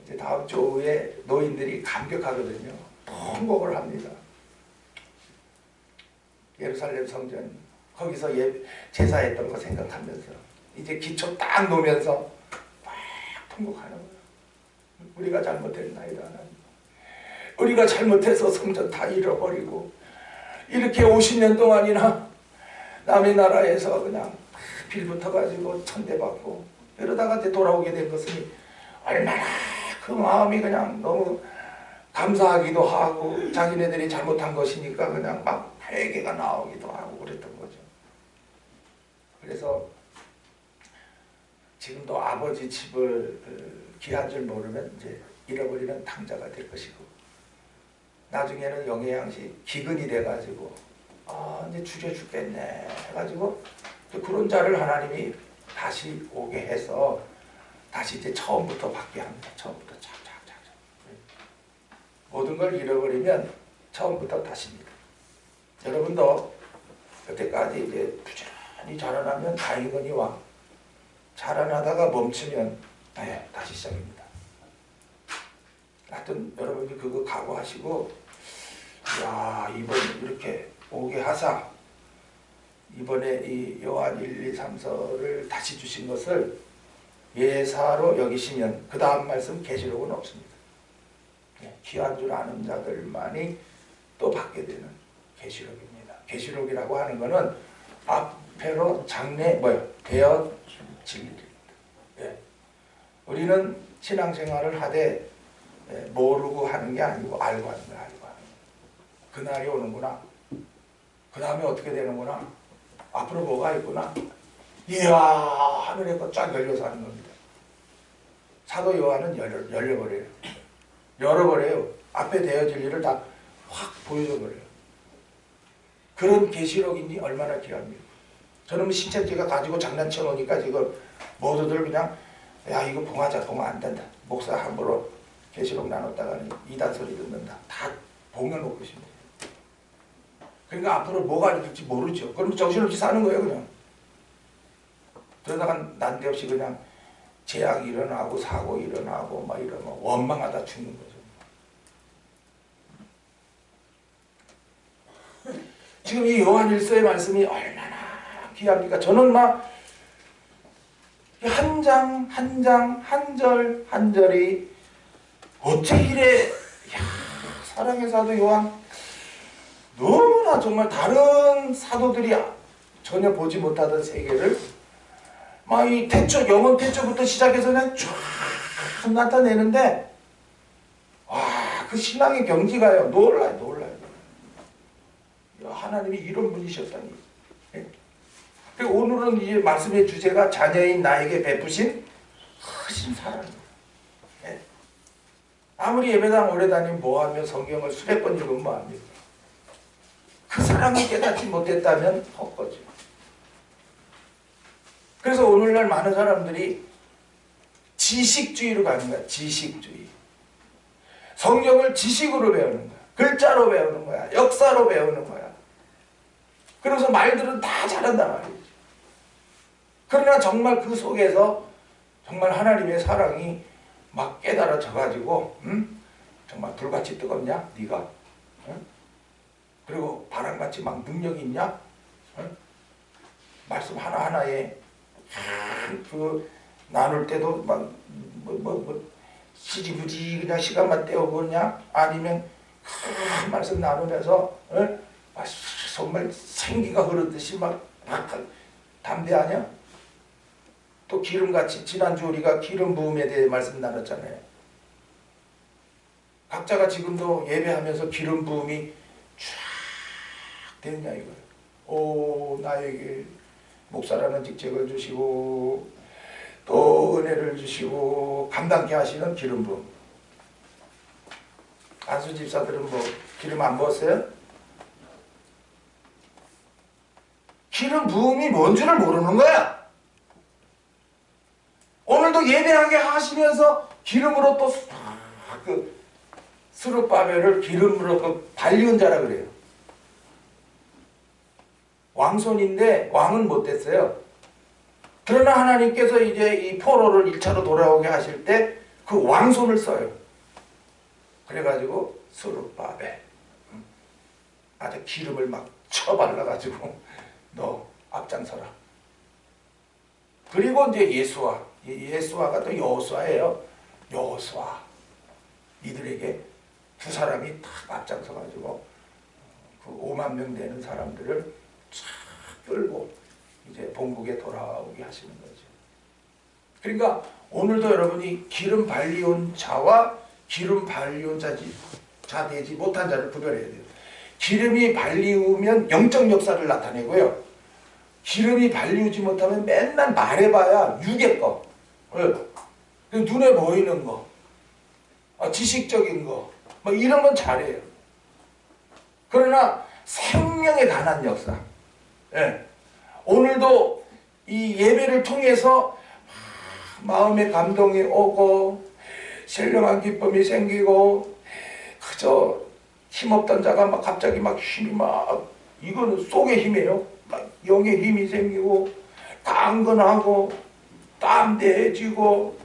이제 다음 주 오후에 노인들이 감격하거든요. 통곡을 합니다. 예루살렘 성전 거기서 제사했던 거 생각하면서 이제 기초 딱 놓으면서 막 통곡하는 거예요. 우리가 잘못했나이다 하나님. 우리가 잘못해서 성전 다 잃어버리고 이렇게 50년 동안이나 남의 나라에서 그냥 빌붙어가지고 천대받고 이러다가 이제 돌아오게 된 것은 얼마나 그 마음이 그냥 너무 감사하기도 하고 자기네들이 잘못한 것이니까 그냥 막 회개가 나오기도 하고 그랬던 거죠. 그래서 지금도 아버지 집을 귀한 줄 모르면 이제 잃어버리는 탕자가 될 것이고 나중에는 영의 양식 기근이 돼가지고 이제 줄여 죽겠네 해가지고 그런 자를 하나님이 다시 오게 해서 다시 이제 처음부터 받게 합니다. 처음부터 착착착착 모든 걸 잃어버리면 처음부터 다시입니다. 여러분도 그때까지 이제 부지런히 자라나면 다행이거니와 자라나다가 멈추면 다시 시작입니다. 하여튼 여러분이 그거 각오하시고 야 이번 이렇게 오게 하사 이번에 이 요한 1, 2, 3서를 다시 주신 것을 예사로 여기시면 그 다음 말씀 계시록은 없습니다. 귀한 줄 아는 자들만이 또 받게 되는 계시록입니다. 계시록이라고 하는 것은 앞으로 장래 되어질 일입니다. 우리는 신앙생활을 하되 모르고 하는 게 아니고 알고 하는 거야. 알고 하는 거야. 그날이 오는구나. 그 다음에 어떻게 되는구나. 앞으로 뭐가 있구나. 이야 하늘에 쫙 열려서 하는 겁니다. 사도 요한은 열려버려요. 열어버려요. 앞에 되어질 일을 다 확 보여줘버려요. 그런 계시록이니 얼마나 귀합니까. 저는 신천지가 가지고 장난쳐 놓으니까 지금 모두들 그냥 야 이거 봉하자 봉하 안 된다. 목사 함부로 계시록 나눴다가는 이단 소리 듣는다. 다 봉해놓고 있습니다. 그러니까 앞으로 뭐가 있을지 모르죠. 그럼 정신없이 사는 거예요 그냥. 그러다가 난데없이 그냥 재앙이 일어나고 사고 일어나고 막 이러면 원망하다 죽는 거죠. 지금 이 요한 1서의 말씀이 얼마나 귀합니까? 저는 막 한 장 한 장 한 절 한 절이 어째 이래 사랑의 사도 요한 너무나 정말 다른 사도들이 전혀 보지 못하던 세계를 막 이 태초 영원 태초부터 시작해서 그냥 쫙 나타내는데 와 그 신앙의 경지가요 놀라요. 야 하나님이 이런 분이셨다니. 예? 그리고 오늘은 이 말씀의 주제가 자녀인 나에게 베푸신 크신 사랑입니다. 예? 아무리 예배당 오래 다니면 뭐하며 성경을 수백 번 읽으면 뭐합니까? 그 사랑을 깨닫지 못했다면 헛거죠. 그래서 오늘날 많은 사람들이 지식주의로 가는 거야. 지식주의. 성경을 지식으로 배우는 거야. 글자로 배우는 거야. 역사로 배우는 거야. 그래서 말들은 다 잘한단 말이지. 그러나 정말 그 속에서 정말 하나님의 사랑이 막 깨달아져 가지고 정말 불같이 뜨겁냐? 네가? 응? 그리고 바람같이 막 능력이 있냐? 응? 말씀 하나하나에 그 나눌 때도 막 시지부지 그냥 시간만 때워보냐? 아니면 큰 말씀 나누면서 정말 생기가 흐르듯이 막 담대하냐? 또 기름같이 지난주 우리가 기름 부음에 대해 말씀 나눴잖아요. 각자가 지금도 예배하면서 기름 부음이 쫙 되느냐 이거예요. 오 나에게 목사라는 직책을 주시고 또 은혜를 주시고 감당케 하시는 기름 부음. 안수 집사들은 뭐 기름 안 부었어요? 기름 부음이 뭔지를 모르는 거야. 오늘도 예배하게 하시면서 기름으로 또 그 스룹바벨을 기름으로 그 발리운 자라 그래요. 왕손인데 왕은 못 됐어요. 그러나 하나님께서 이제 이 포로를 1차로 돌아오게 하실 때 그 왕손을 써요. 그래가지고 스룹바벨 아주 기름을 막 쳐발라가지고 너 앞장서라. 그리고 이제 예수아가 또 여호수아예요. 여호수아 이들에게 두 사람이 딱 앞장서가지고 그 5만 명 되는 사람들을 쫙 끌고 이제 본국에 돌아오게 하시는 거죠. 그러니까 오늘도 여러분이 기름 발리온 자와 기름 발리온 자 되지 못한 자를 구별해야 돼요. 기름이 발리우면 영적 역사를 나타내고요. 기름이 발리우지 못하면 맨날 말해봐야 육의 거, 눈에 보이는 거, 지식적인 거, 뭐 이런 건 잘해요. 그러나 생명에 관한 역사, 오늘도 이 예배를 통해서 마음의 감동이 오고 신령한 기쁨이 생기고 그저 힘없던 자가 막 갑자기 막 힘이 막 이거는 속의 힘이에요. 막 영의 힘이 생기고 강건하고 담대해지고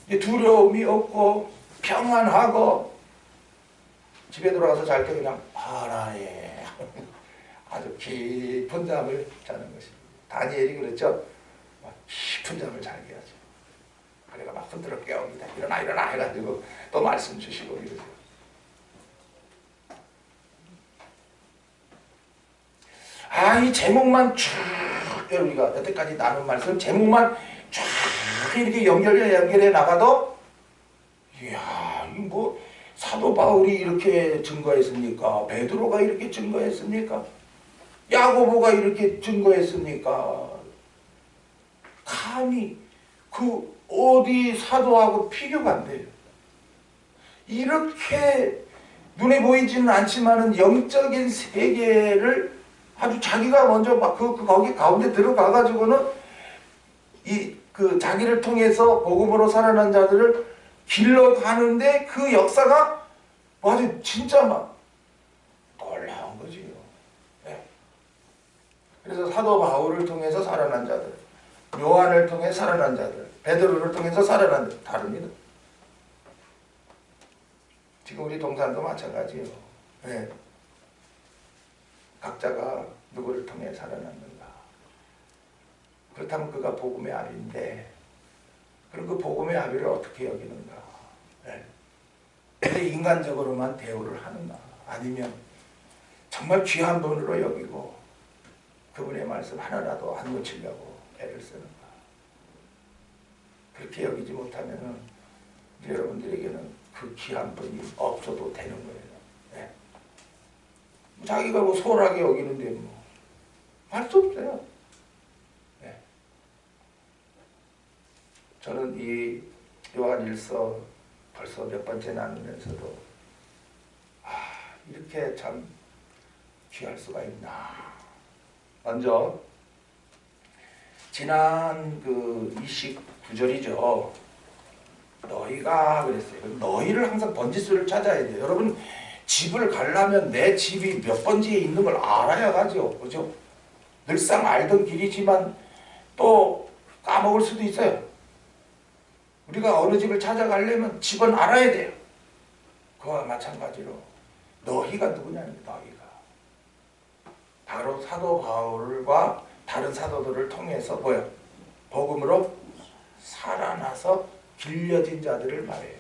두려움이 없고 평안하고 집에 돌아가서 잘 때 그냥 하나에 아주 깊은 잠을 자는 것입니다. 다니엘이 그랬죠. 막 깊은 잠을 자게 하죠. 그래가 막 흔들어 깨웁니다. 일어나 해가지고 또 말씀 주시고 이러죠. 이 제목만 쭉 우리가 여태까지 나눈 말씀 제목만 쭉 이렇게 연결해 나가도 이야 이거 뭐 사도 바울이 이렇게 증거했습니까? 베드로가 이렇게 증거했습니까? 야고보가 이렇게 증거했습니까? 감히 그 어디 사도하고 비교가 안 돼요. 이렇게 눈에 보이지는 않지만은 영적인 세계를 아주 자기가 먼저 막 거기 가운데 들어가가지고는 그 자기를 통해서 복음으로 살아난 자들을 길러가는데 그 역사가 아주 진짜 막 놀라운 거지요. 네. 그래서 사도 바울을 통해서 살아난 자들, 요한을 통해 살아난 자들, 베드로를 통해서 살아난 자들 다릅니다. 지금 우리 동산도 마찬가지예요. 네. 각자가 누구를 통해 살아났는가. 그렇다면 그가 복음의 아비인데 그럼 그 복음의 아비를 어떻게 여기는가. 네. 내 인간적으로만 대우를 하는가. 아니면 정말 귀한 분으로 여기고 그분의 말씀 하나라도 안 놓치려고 애를 쓰는가. 그렇게 여기지 못하면 여러분들에게는 그 귀한 분이 없어도 되는 거예요. 네. 자기가 뭐 소홀하게 여기는데 뭐 할 수 없어요. 네. 저는 이 요한일서 벌써 몇 번째 나누면서도 이렇게 참 귀할 수가 있나. 먼저 지난 그 29절이죠. 너희가 그랬어요. 너희를 항상 번지수를 찾아야 돼요. 여러분 집을 가려면 내 집이 몇 번지에 있는 걸 알아야 가죠. 그죠? 늘상 알던 길이지만 또 까먹을 수도 있어요. 우리가 어느 집을 찾아가려면 집은 알아야 돼요. 그와 마찬가지로 너희가 누구냐는 너희가 바로 사도 바울과 다른 사도들을 통해서 뭐야? 복음으로 살아나서 길려진 자들을 말해요.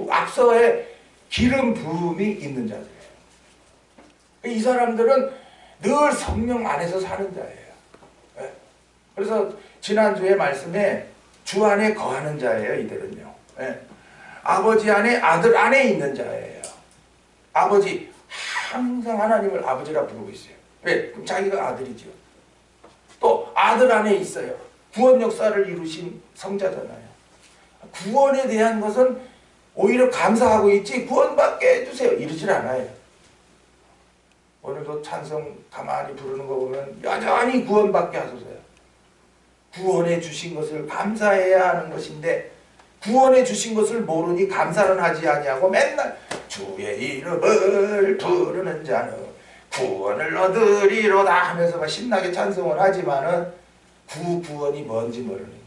앞서에 기름 부음이 있는 자들이에요. 이 사람들은 늘 성령 안에서 사는 자예요. 네. 그래서 지난주에 말씀에 주 안에 거하는 자예요. 이들은요. 네. 아버지 안에 아들 안에 있는 자예요. 아버지 항상 하나님을 아버지라 부르고 있어요. 왜? 그럼 자기가 아들이죠. 또 아들 안에 있어요. 구원 역사를 이루신 성자잖아요. 구원에 대한 것은 오히려 감사하고 있지 구원받게 해주세요 이러질 않아요. 오늘도 찬송 가만히 부르는 거 보면 여전히 구원받게 하소서요. 구원해 주신 것을 감사해야 하는 것인데 구원해 주신 것을 모르니 감사는 하지 아니하고 맨날 주의 이름을 부르는 자는 구원을 얻으리로다 하면서 막 신나게 찬송을 하지만은 구원이 뭔지 모르는 길.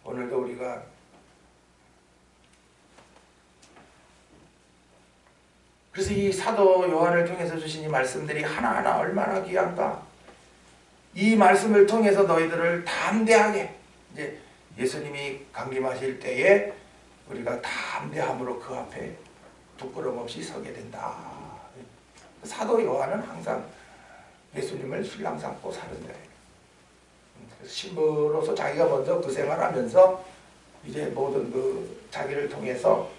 오늘도 우리가 그래서 이 사도 요한을 통해서 주신 이 말씀들이 하나하나 얼마나 귀한가. 이 말씀을 통해서 너희들을 담대하게 이제 예수님이 강림하실 때에 우리가 담대함으로 그 앞에 부끄럼 없이 서게 된다. 사도 요한은 항상 예수님을 신랑 삼고 사는 자예요. 그래서 신부로서 자기가 먼저 그 생활하면서 이제 모든 그 자기를 통해서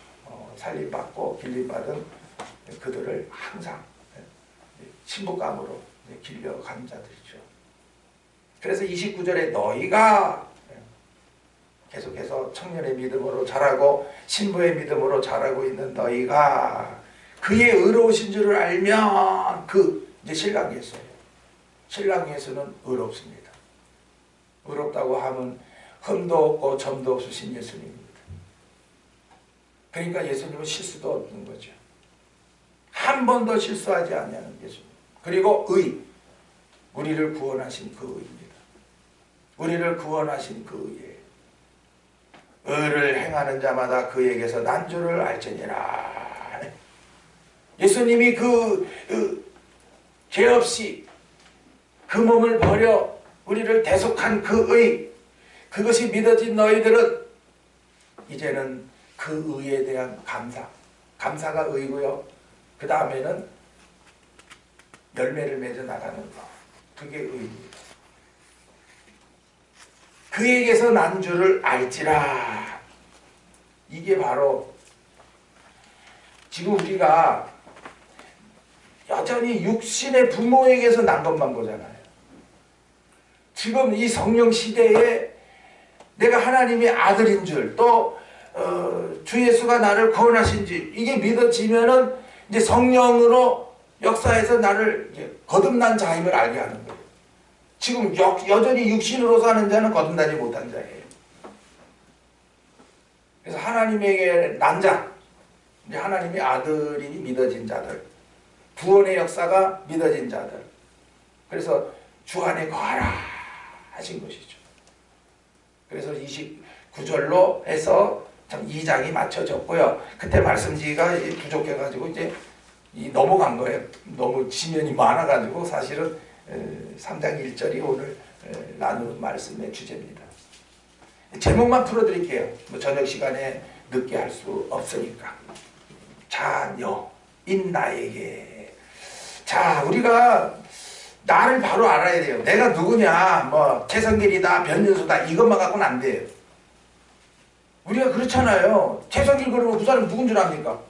살림받고 길림받은 그들을 항상 신부감으로 길려간 자들이죠. 그래서 29절에 너희가 계속해서 청년의 믿음으로 자라고 신부의 믿음으로 자라고 있는 너희가 그의 의로우신 줄을 알면 이제 신랑 예수예요. 신랑 예수는 의롭습니다. 의롭다고 하면 흠도 없고 점도 없으신 예수님입니다. 그러니까 예수님은 실수도 없는 거죠. 한 번도 실수하지 아니하는 예수님. 그리고 우리를 구원하신 그 의입니다. 우리를 구원하신 그 의에 의를 행하는 자마다 그에게서 난주를 알지니라. 예수님이 죄 없이 그 몸을 버려 우리를 대속한 그 의, 그것이 믿어진 너희들은 이제는 그 의에 대한 감사가 의고요. 그 다음에는 열매를 맺어 나가는 것, 그게 의입니다. 그에게서 난 줄을 알지라. 이게 바로 지금 우리가 여전히 육신의 부모에게서 난 것만 보잖아요. 지금 이 성령 시대에 내가 하나님의 아들인 줄, 또 주 예수가 나를 구원하신 줄 이게 믿어지면은 이제 성령으로 역사해서 나를 이제 거듭난 자임을 알게 하는 거예요. 지금 여전히 육신으로 사는 자는 거듭나지 못한 자예요. 그래서 하나님에게 난 자, 이제 하나님의 아들이 믿어진 자들, 구원의 역사가 믿어진 자들, 그래서 주 안에 거하라 하신 것이죠. 그래서 29절로 해서 참 2장이 맞춰졌고요. 그때 말씀지기가 부족해가지고 이제 넘어간 거예요. 너무 지면이 많아가지고 사실은 3장 1절이 오늘 나누는 말씀의 주제입니다. 제목만 풀어드릴게요. 뭐 저녁 시간에 늦게 할 수 없으니까. 자녀인 나에게. 자, 우리가 나를 바로 알아야 돼요. 내가 누구냐, 뭐 최성길이다, 변윤수다 이것만 갖고는 안 돼요. 우리가 그렇잖아요. 최성길 그러면 그 사람 누군 줄 압니까?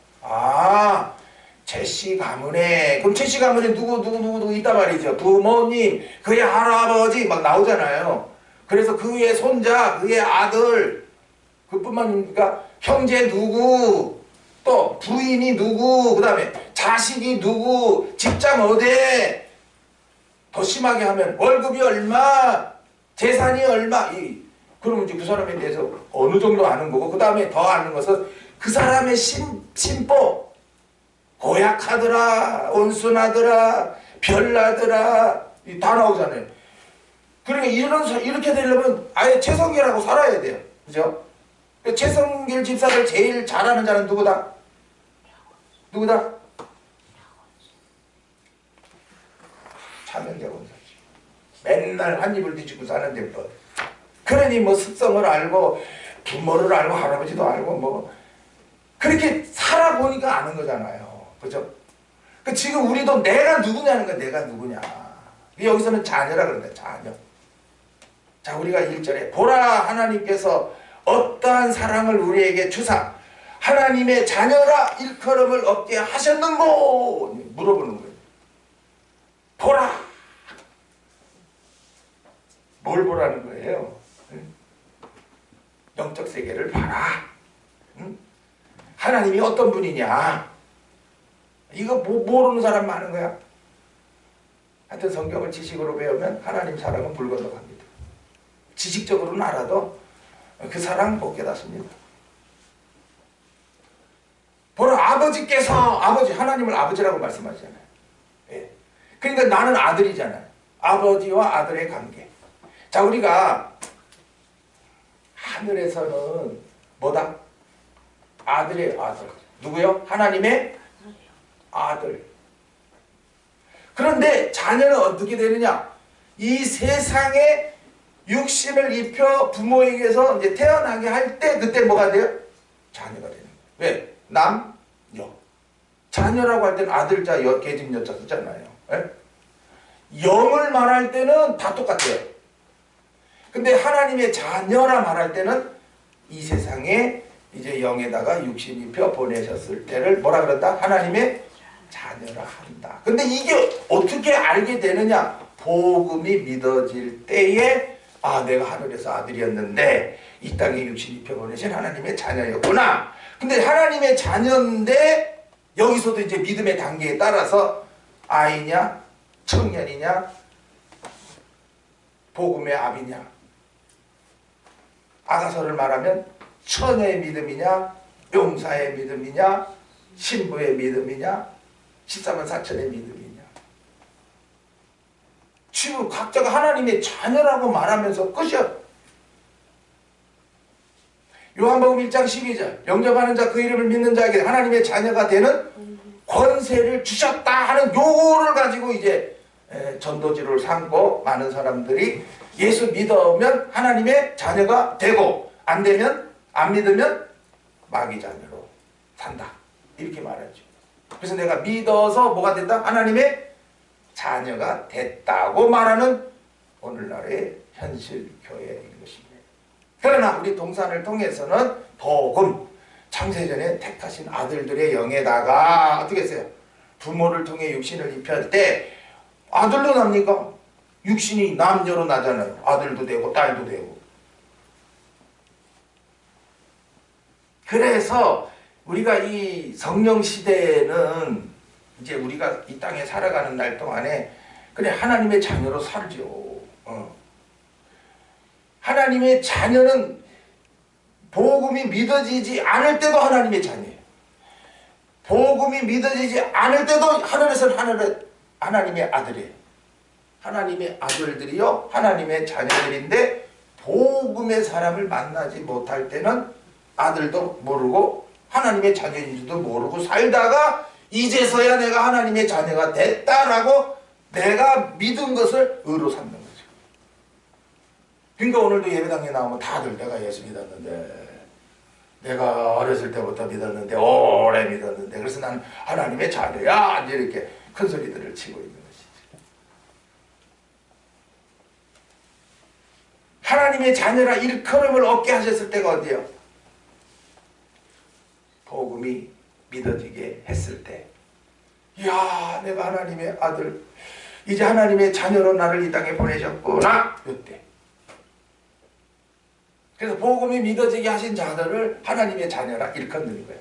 제씨 가문에, 그럼 제씨 가문에 누구 있단 말이죠. 부모님, 그의 할아버지 막 나오잖아요. 그래서 그의 손자, 그의 아들, 그뿐만 아니라 형제 누구, 또 부인이 누구, 그 다음에 자식이 누구, 직장 어디, 더 심하게 하면 월급이 얼마, 재산이 얼마, 그러면 이제 그 사람에 대해서 어느 정도 아는 거고, 그 다음에 더 아는 것은 그 사람의 심보, 고약하더라, 온순하더라, 별나더라, 다 나오잖아요. 그러니까 이렇게 되려면 아예 최성길하고 살아야 돼요. 그죠? 최성길 집사를 제일 잘하는 자는 누구다? 누구다? 차명자 권사지. 맨날 한 입을 뒤집고 사는데 뭐. 그러니 뭐 습성을 알고 부모를 알고 할아버지도 알고 뭐 그렇게 살아보니까 아는 거잖아요. 그죠? 지금 우리도 내가 누구냐는 거야. 내가 누구냐. 여기서는 자녀라 그런다. 자녀. 자, 우리가 1절에 보라 하나님께서 어떠한 사랑을 우리에게 주사 하나님의 자녀라 일컬음을 얻게 하셨는고 물어보는 거예요. 보라. 뭘 보라는 거예요? 영적 세계를 봐라. 하나님이 어떤 분이냐. 이거 모르는 사람 많은 거야. 하여튼 성경을 지식으로 배우면 하나님 사랑은 물 건너갑니다. 지식적으로는 알아도 그 사랑 못 깨닫습니다. 보라 아버지께서 하나님을 아버지라고 말씀하시잖아요. 예. 그러니까 나는 아들이잖아요. 아버지와 아들의 관계. 자, 우리가 하늘에서는 뭐다? 아들의 아들. 누구요? 하나님의 아들. 그런데 자녀는 어떻게 되느냐? 이 세상에 육신을 입혀 부모에게서 이제 태어나게 할 때 그때 뭐가 돼요? 자녀가 되는 거예요. 왜? 남, 여. 자녀라고 할 때는 아들자, 계집, 여자 쓰잖아요. 예? 영을 말할 때는 다 똑같아요. 근데 하나님의 자녀라 말할 때는 이 세상에 이제 영에다가 육신 입혀 보내셨을 때를 뭐라 그런다? 하나님의 자녀라 한다. 근데 이게 어떻게 알게 되느냐? 복음이 믿어질 때에 내가 하늘에서 아들이었는데 이 땅에 육신 입혀 보내신 하나님의 자녀였구나. 근데 하나님의 자녀인데 여기서도 이제 믿음의 단계에 따라서 아이냐, 청년이냐, 복음의 아비냐. 아가서를 말하면 처녀의 믿음이냐, 용사의 믿음이냐, 신부의 믿음이냐, 13만 4천의 믿음이냐. 지금 각자가 하나님의 자녀라고 말하면서 끝이야. 요한복음 1장 12절 영접하는 자 그 이름을 믿는 자에게 하나님의 자녀가 되는 권세를 주셨다 하는 요거를 가지고 이제 전도지를 삼고 많은 사람들이 예수 믿으면 하나님의 자녀가 되고 안 되면 안 믿으면 마귀 자녀로 산다 이렇게 말하죠. 그래서 내가 믿어서 뭐가 됐다? 하나님의 자녀가 됐다고 말하는 오늘날의 현실 교회인 것입니다. 그러나 우리 동산을 통해서는 복음, 창세전에 택하신 아들들의 영에다가 어떻게 했어요? 부모를 통해 육신을 입힐 때 아들로 납니까? 육신이 남녀로 나잖아요. 아들도 되고 딸도 되고. 그래서 우리가 이 성령 시대에는 이제 우리가 이 땅에 살아가는 날 동안에 그래 하나님의 자녀로 살죠. 하나님의 자녀는 복음이 믿어지지 않을 때도 하나님의 자녀예요. 복음이 믿어지지 않을 때도 하늘에서는 하나님의 아들이에요. 하나님의 아들들이요 하나님의 자녀들인데 복음의 사람을 만나지 못할 때는 아들도 모르고 하나님의 자녀인지도 모르고 살다가 이제서야 내가 하나님의 자녀가 됐다라고 내가 믿은 것을 의로 삼는 거죠. 그러니까 오늘도 예배당에 나오면 다들 내가 예수 믿었는데 내가 어렸을 때부터 믿었는데 오래 믿었는데 그래서 나는 하나님의 자녀야 이렇게 큰 소리들을 치고 있는 것이죠. 하나님의 자녀라 일컬음을 얻게 하셨을 때가 어디요? 복음이 믿어지게 했을 때 이야, 내가 하나님의 아들, 이제 하나님의 자녀로 나를 이 땅에 보내셨구나. 이때. 그래서 복음이 믿어지게 하신 자들을 하나님의 자녀라 일컫는 거예요.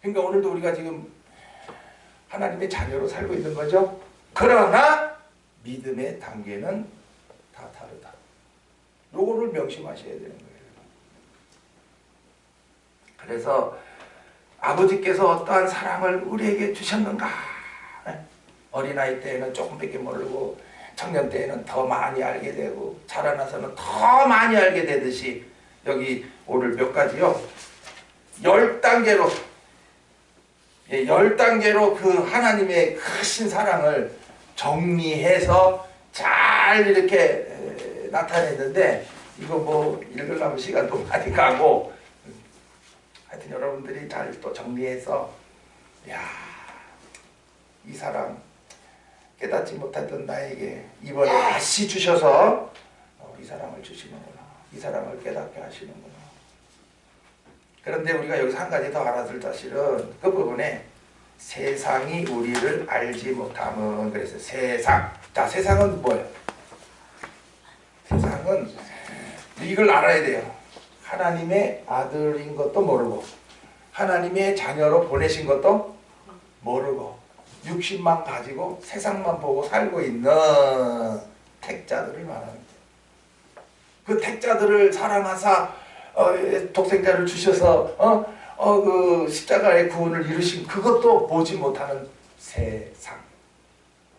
그러니까 오늘도 우리가 지금 하나님의 자녀로 살고 있는 거죠. 그러나 믿음의 단계는 다 다르다. 요거를 명심하셔야 되는 거예요. 그래서 아버지께서 어떠한 사랑을 우리에게 주셨는가? 어린아이 때에는 조금밖에 모르고 청년 때에는 더 많이 알게 되고 자라나서는 더 많이 알게 되듯이 여기 오늘 몇 가지요? 10단계로 10단계로 그 하나님의 크신 사랑을 정리해서 잘 이렇게 나타냈는데 이거 뭐 읽으려면 시간도 많이 가고 하여튼 여러분들이 잘 또 정리해서 이 사랑 깨닫지 못했던 나에게 이번에 다시 주셔서 이 사랑을 주시는구나. 이 사랑을 깨닫게 하시는구나. 그런데 우리가 여기서 한 가지 더 알아둘 사실은 그 부분에 세상이 우리를 알지 못함은 그래서 세상. 자, 세상은 뭐예요? 세상은 이걸 알아야 돼요. 하나님의 아들인 것도 모르고 하나님의 자녀로 보내신 것도 모르고 육신만 가지고 세상만 보고 살고 있는 택자들을 말합니다. 그 택자들을 사랑하사 독생자를 주셔서 그 십자가의 구원을 이루신 그것도 보지 못하는 세상.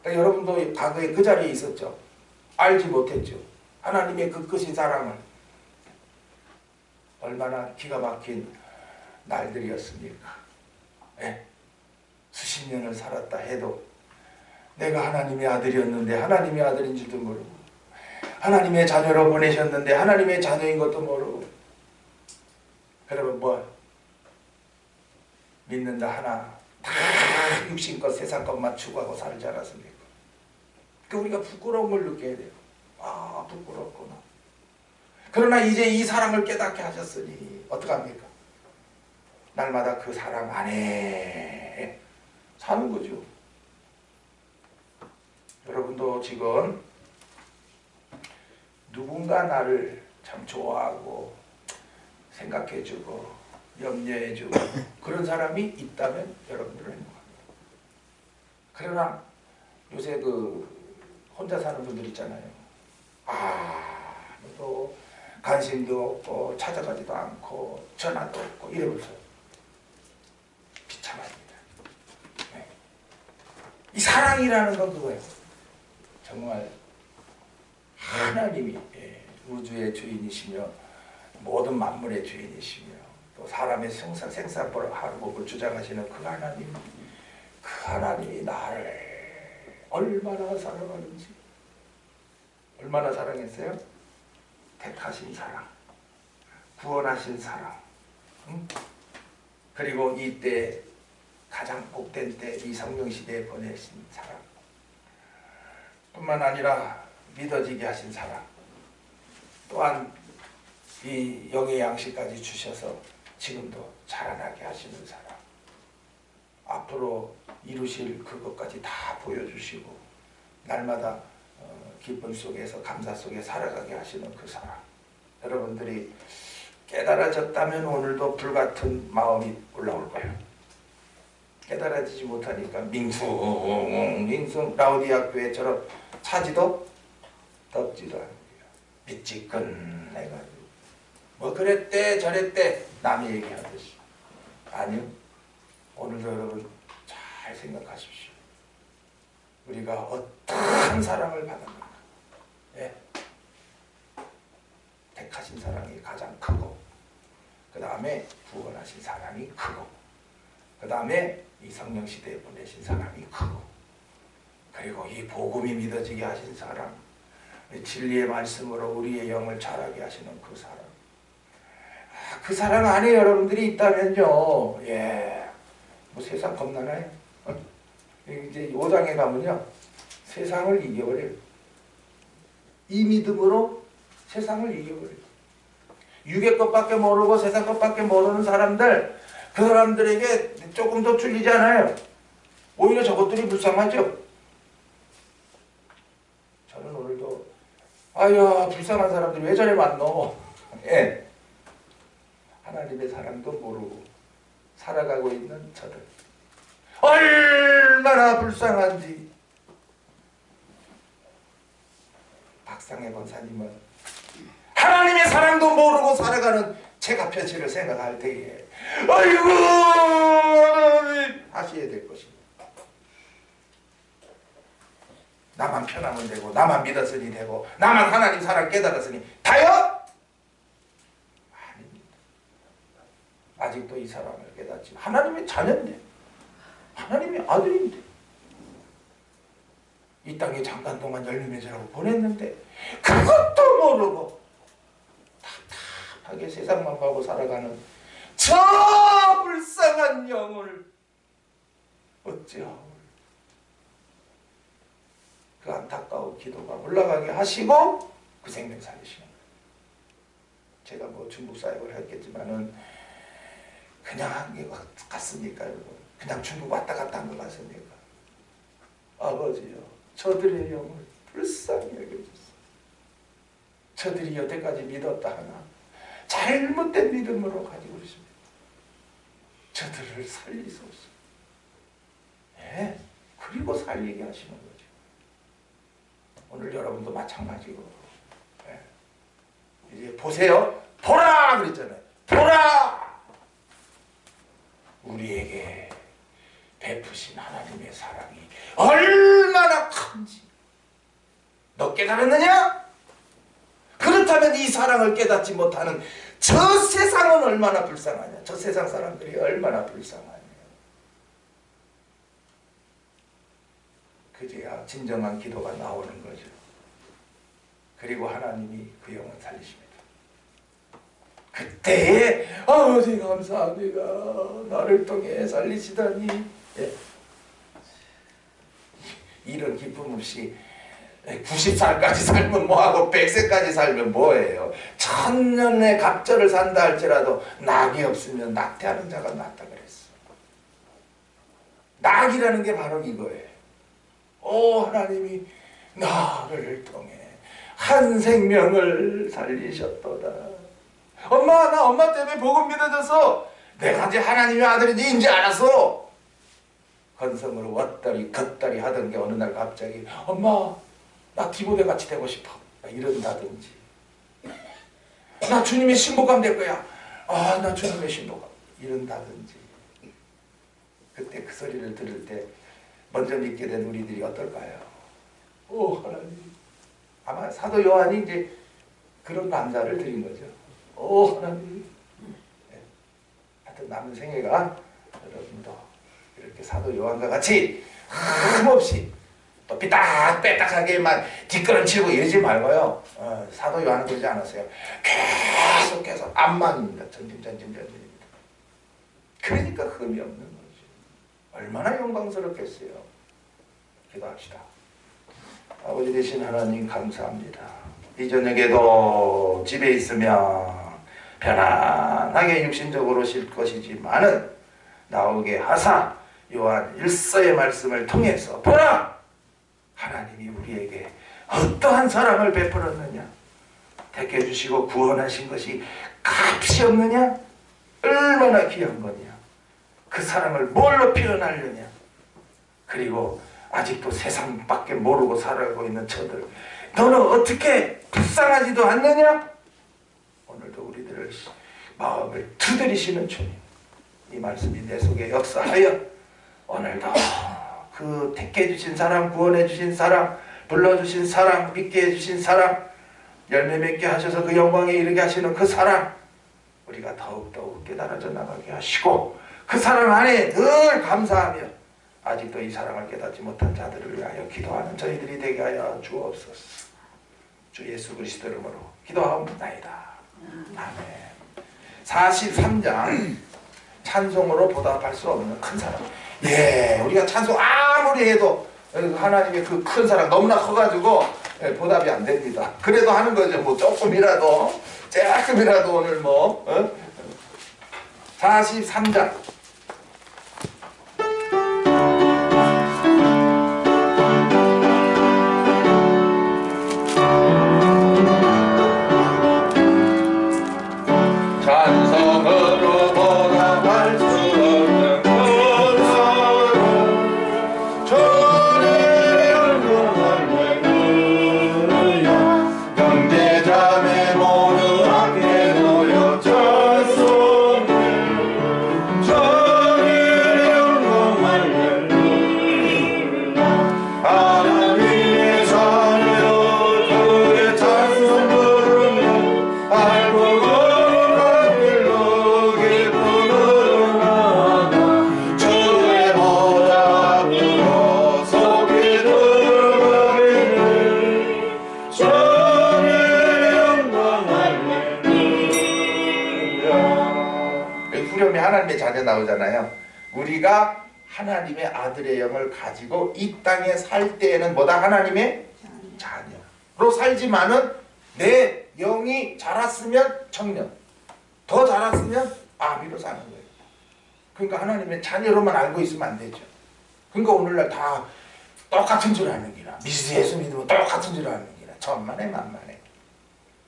그러니까 여러분도 과거에 그 자리에 있었죠. 알지 못했죠. 하나님의 그 크신 사랑을. 얼마나 기가 막힌 날들이었습니까? 수십 년을 살았다 해도 내가 하나님의 아들이었는데 하나님의 아들인 줄도 모르고 하나님의 자녀로 보내셨는데 하나님의 자녀인 것도 모르고 그러면 뭐 믿는다 하나 다 육신것 세상것만 추구하고 살지 않았습니까? 그러니까 우리가 부끄러운 걸 느껴야 돼요. 아, 부끄럽구나. 그러나 이제 이 사랑을 깨닫게 하셨으니 어떡합니까? 날마다 그 사랑 안에 사는 거죠. 여러분도 지금 누군가 나를 참 좋아하고 생각해주고 염려해주고 그런 사람이 있다면 여러분들은 행복합니다. 그러나 요새 그 혼자 사는 분들 있잖아요. 또 관심도 없고 찾아가지도 않고 전화도 없고 이러면서 비참합니다. 이 사랑이라는 건 그거예요. 정말 하나님이 우주의 주인이시며 모든 만물의 주인이시며 또 사람의 생사복을 주장하시는 그 하나님이 나를 얼마나 사랑하는지. 얼마나 사랑했어요? 택하신 사랑, 구원하신 사랑, 그리고 이때 가장 복된 때 이 성령시대에 보내신 사랑 뿐만 아니라 믿어지게 하신 사랑, 또한 이 영의 양식까지 주셔서 지금도 자라나게 하시는 사랑, 앞으로 이루실 그것까지 다 보여주시고 날마다 기쁨 속에서 감사 속에 살아가게 하시는 그 사랑. 여러분들이 깨달아졌다면 오늘도 불같은 마음이 올라올 거예요. 깨달아지지 못하니까 밍숭 라우디아 교회처럼 차지도 덥지도 않고요. 미치근해가지고 뭐 그랬대 저랬대 남이 얘기하듯이. 아니요. 오늘도 여러분 잘 생각하십시오. 우리가 어떤 사랑을 받았는가. 택하신 사랑이 가장 크고 그 다음에 구원하신 사랑이 크고 그 다음에 이 성령시대에 보내신 사랑이 크고 그리고 이 복음이 믿어지게 하신 사랑, 진리의 말씀으로 우리의 영을 자라게 하시는 그 사랑. 그 사랑 안에 여러분들이 있다면요, 뭐 세상 겁나나요? 이제 5장에 가면요, 세상을 이겨버려요. 이 믿음으로 세상을 이겨버려요. 육의 것밖에 모르고 세상 것밖에 모르는 사람들, 그 사람들에게 조금 더 줄이지 않아요. 오히려 저것들이 불쌍하죠. 저는 오늘도 아유 불쌍한 사람들이 왜 저래 많노. 예. 하나님의 사랑도 모르고 살아가고 있는 저들 얼마나 불쌍한지. 박상혜 권사님은 하나님의 사랑도 모르고 살아가는 제가 표치를 생각할 때에 아이고 하셔야 될 것입니다. 나만 편하면 되고 나만 믿었으니 되고 나만 하나님 사랑 깨달았으니 다요? 아닙니다. 아직도 이 사랑을 깨닫지. 하나님의 자녀인데 하나님의 아들인데 이 땅에 잠깐 동안 열매 맺으라고 보냈는데 그것도 모르고 답답하게 세상만 보고 살아가는 저 불쌍한 영혼을 어찌하오. 그 안타까운 기도가 올라가게 하시고 그 생명 살리시는 거예요. 제가 뭐 중국 사역을 했겠지만은 그냥 한 게 같습니까 여러분? 그냥 중국 왔다 갔다 한 것 같습니까? 아버지요, 저들의 영을 불쌍히 여겨주소서. 저들이 여태까지 믿었다 하나 잘못된 믿음으로 가지고 있습니다. 저들을 살리소서. 예, 그리고 살리게 하시는 거죠. 오늘 여러분도 마찬가지고. 예. 이제 보세요. 보라 그랬잖아요. 보라! 우리에게 베푸신 하나님의 사랑이 얼마나 큰지 너 깨달았느냐? 그렇다면 이 사랑을 깨닫지 못하는 저 세상은 얼마나 불쌍하냐? 저 세상 사람들이 얼마나 불쌍하냐? 그제야 진정한 기도가 나오는 거죠. 그리고 하나님이 그 영혼 살리십니다. 그때에 아버지 감사합니다. 나를 통해 살리시다니. 예. 이런 기쁨 없이 90살까지 살면 뭐하고 100세까지 살면 뭐예요. 1000년의 갑절을 산다 할지라도 낙이 없으면 낙태하는 자가 낫다 그랬어. 낙이라는 게 바로 이거예요. 오 하나님이 나를 통해 한 생명을 살리셨도다. 엄마 나 엄마 때문에 복음 믿어져서 내가 이제 하나님의 아들인지 이제 알았어. 건성으로 왔다리 걷다리 하던 게 어느 날 갑자기 엄마 나 디모데 같이 되고 싶어 이런다든지 나 주님의 신복감 될 거야. 아 나 주님의 신복감 이런다든지. 그때 그 소리를 들을 때 먼저 믿게 된 우리들이 어떨까요? 오 하나님. 아마 사도 요한이 이제 그런 감사를 드린 거죠. 오 하나님. 네. 하여튼 남은 생애가 여러분도 이렇게 사도 요한과 같이 흠없이 또 삐딱빼딱하게만 뒷걸음치고 이러지 말고요. 사도 요한은 그러지 않았어요. 계속해서 암만입니다. 전진입니다. 그러니까 흠이 없는 거죠. 얼마나 영광스럽겠어요. 기도합시다. 아버지 되신 하나님 감사합니다. 이 저녁에도 집에 있으면 편안하게 육신적으로 쉴 것이지만은 나오게 하사 요한 1서의 말씀을 통해서 보라! 하나님이 우리에게 어떠한 사랑을 베풀었느냐? 택해 주시고 구원하신 것이 값이 없느냐? 얼마나 귀한 거냐? 그 사랑을 뭘로 표현하려냐? 그리고 아직도 세상밖에 모르고 살아가고 있는 저들 너는 어떻게 불쌍하지도 않느냐? 오늘도 우리들을 마음을 두드리시는 주님 이 말씀이 내 속에 역사하여 오늘도 그 택해 주신 사랑, 구원해 주신 사랑, 불러주신 사랑, 믿게 해주신 사랑, 열매 맺게 하셔서 그 영광에 이르게 하시는 그 사랑 우리가 더욱더욱 깨달아져 나가게 하시고 그 사랑 안에 늘 감사하며 아직도 이 사랑을 깨닫지 못한 자들을 위하여 기도하는 저희들이 되게 하여 주옵소서. 주 예수 그리스도 이름으로 기도하옵나이다. 아멘. 43장 찬송으로 보답할 수 없는 큰 사랑. 예, 우리가 찬송 아무리 해도 하나님의 그 큰 사랑 너무나 커가지고 보답이 안 됩니다. 그래도 하는 거죠. 뭐 조금이라도 오늘 뭐 43장. 찬성으로 보답할 수 없는 그 사랑 전의 영광 할렐루야. 형제자매 모두 함께 모여 찬송해 전의 영광 할렐루야. 하나님의 자녀여 그의 찬송 부르며 알고 하나님의 자녀 나오잖아요. 우리가 하나님의 아들의 영을 가지고 이 땅에 살 때에는 뭐다? 하나님의 자녀로 살지만은 내 영이 자랐으면 청년, 더 자랐으면 아비로 사는 거예요. 그러니까 하나님의 자녀로만 알고 있으면 안 되죠. 그러니까 오늘날 다 똑같은 줄 아는 기라, 예수 믿으면 똑같은 줄 아는 기라, 천만에 만만에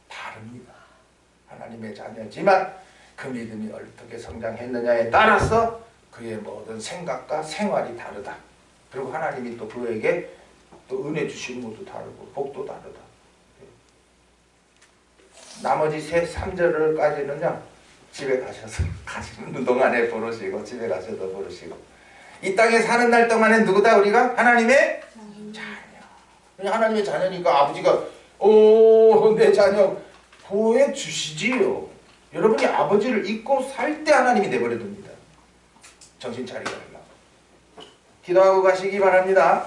다릅니다. 하나님의 자녀지만 그 믿음이 어떻게 성장했느냐에 따라서 그의 모든 생각과 생활이 다르다. 그리고 하나님이 또 그에게 또 은혜 주시는 것도 다르고 복도 다르다. 나머지 3절까지는요 집에 가셔서 가시는 동안에 부르시고 집에 가셔도 부르시고 이 땅에 사는 날 동안에 누구다? 우리가 하나님의 자녀. 하나님의 자녀니까 아버지가 내 자녀 보호해 주시지요. 여러분이 아버지를 잊고 살 때 하나님이 내버려 둡니다. 정신 차리게 하려고. 기도하고 가시기 바랍니다.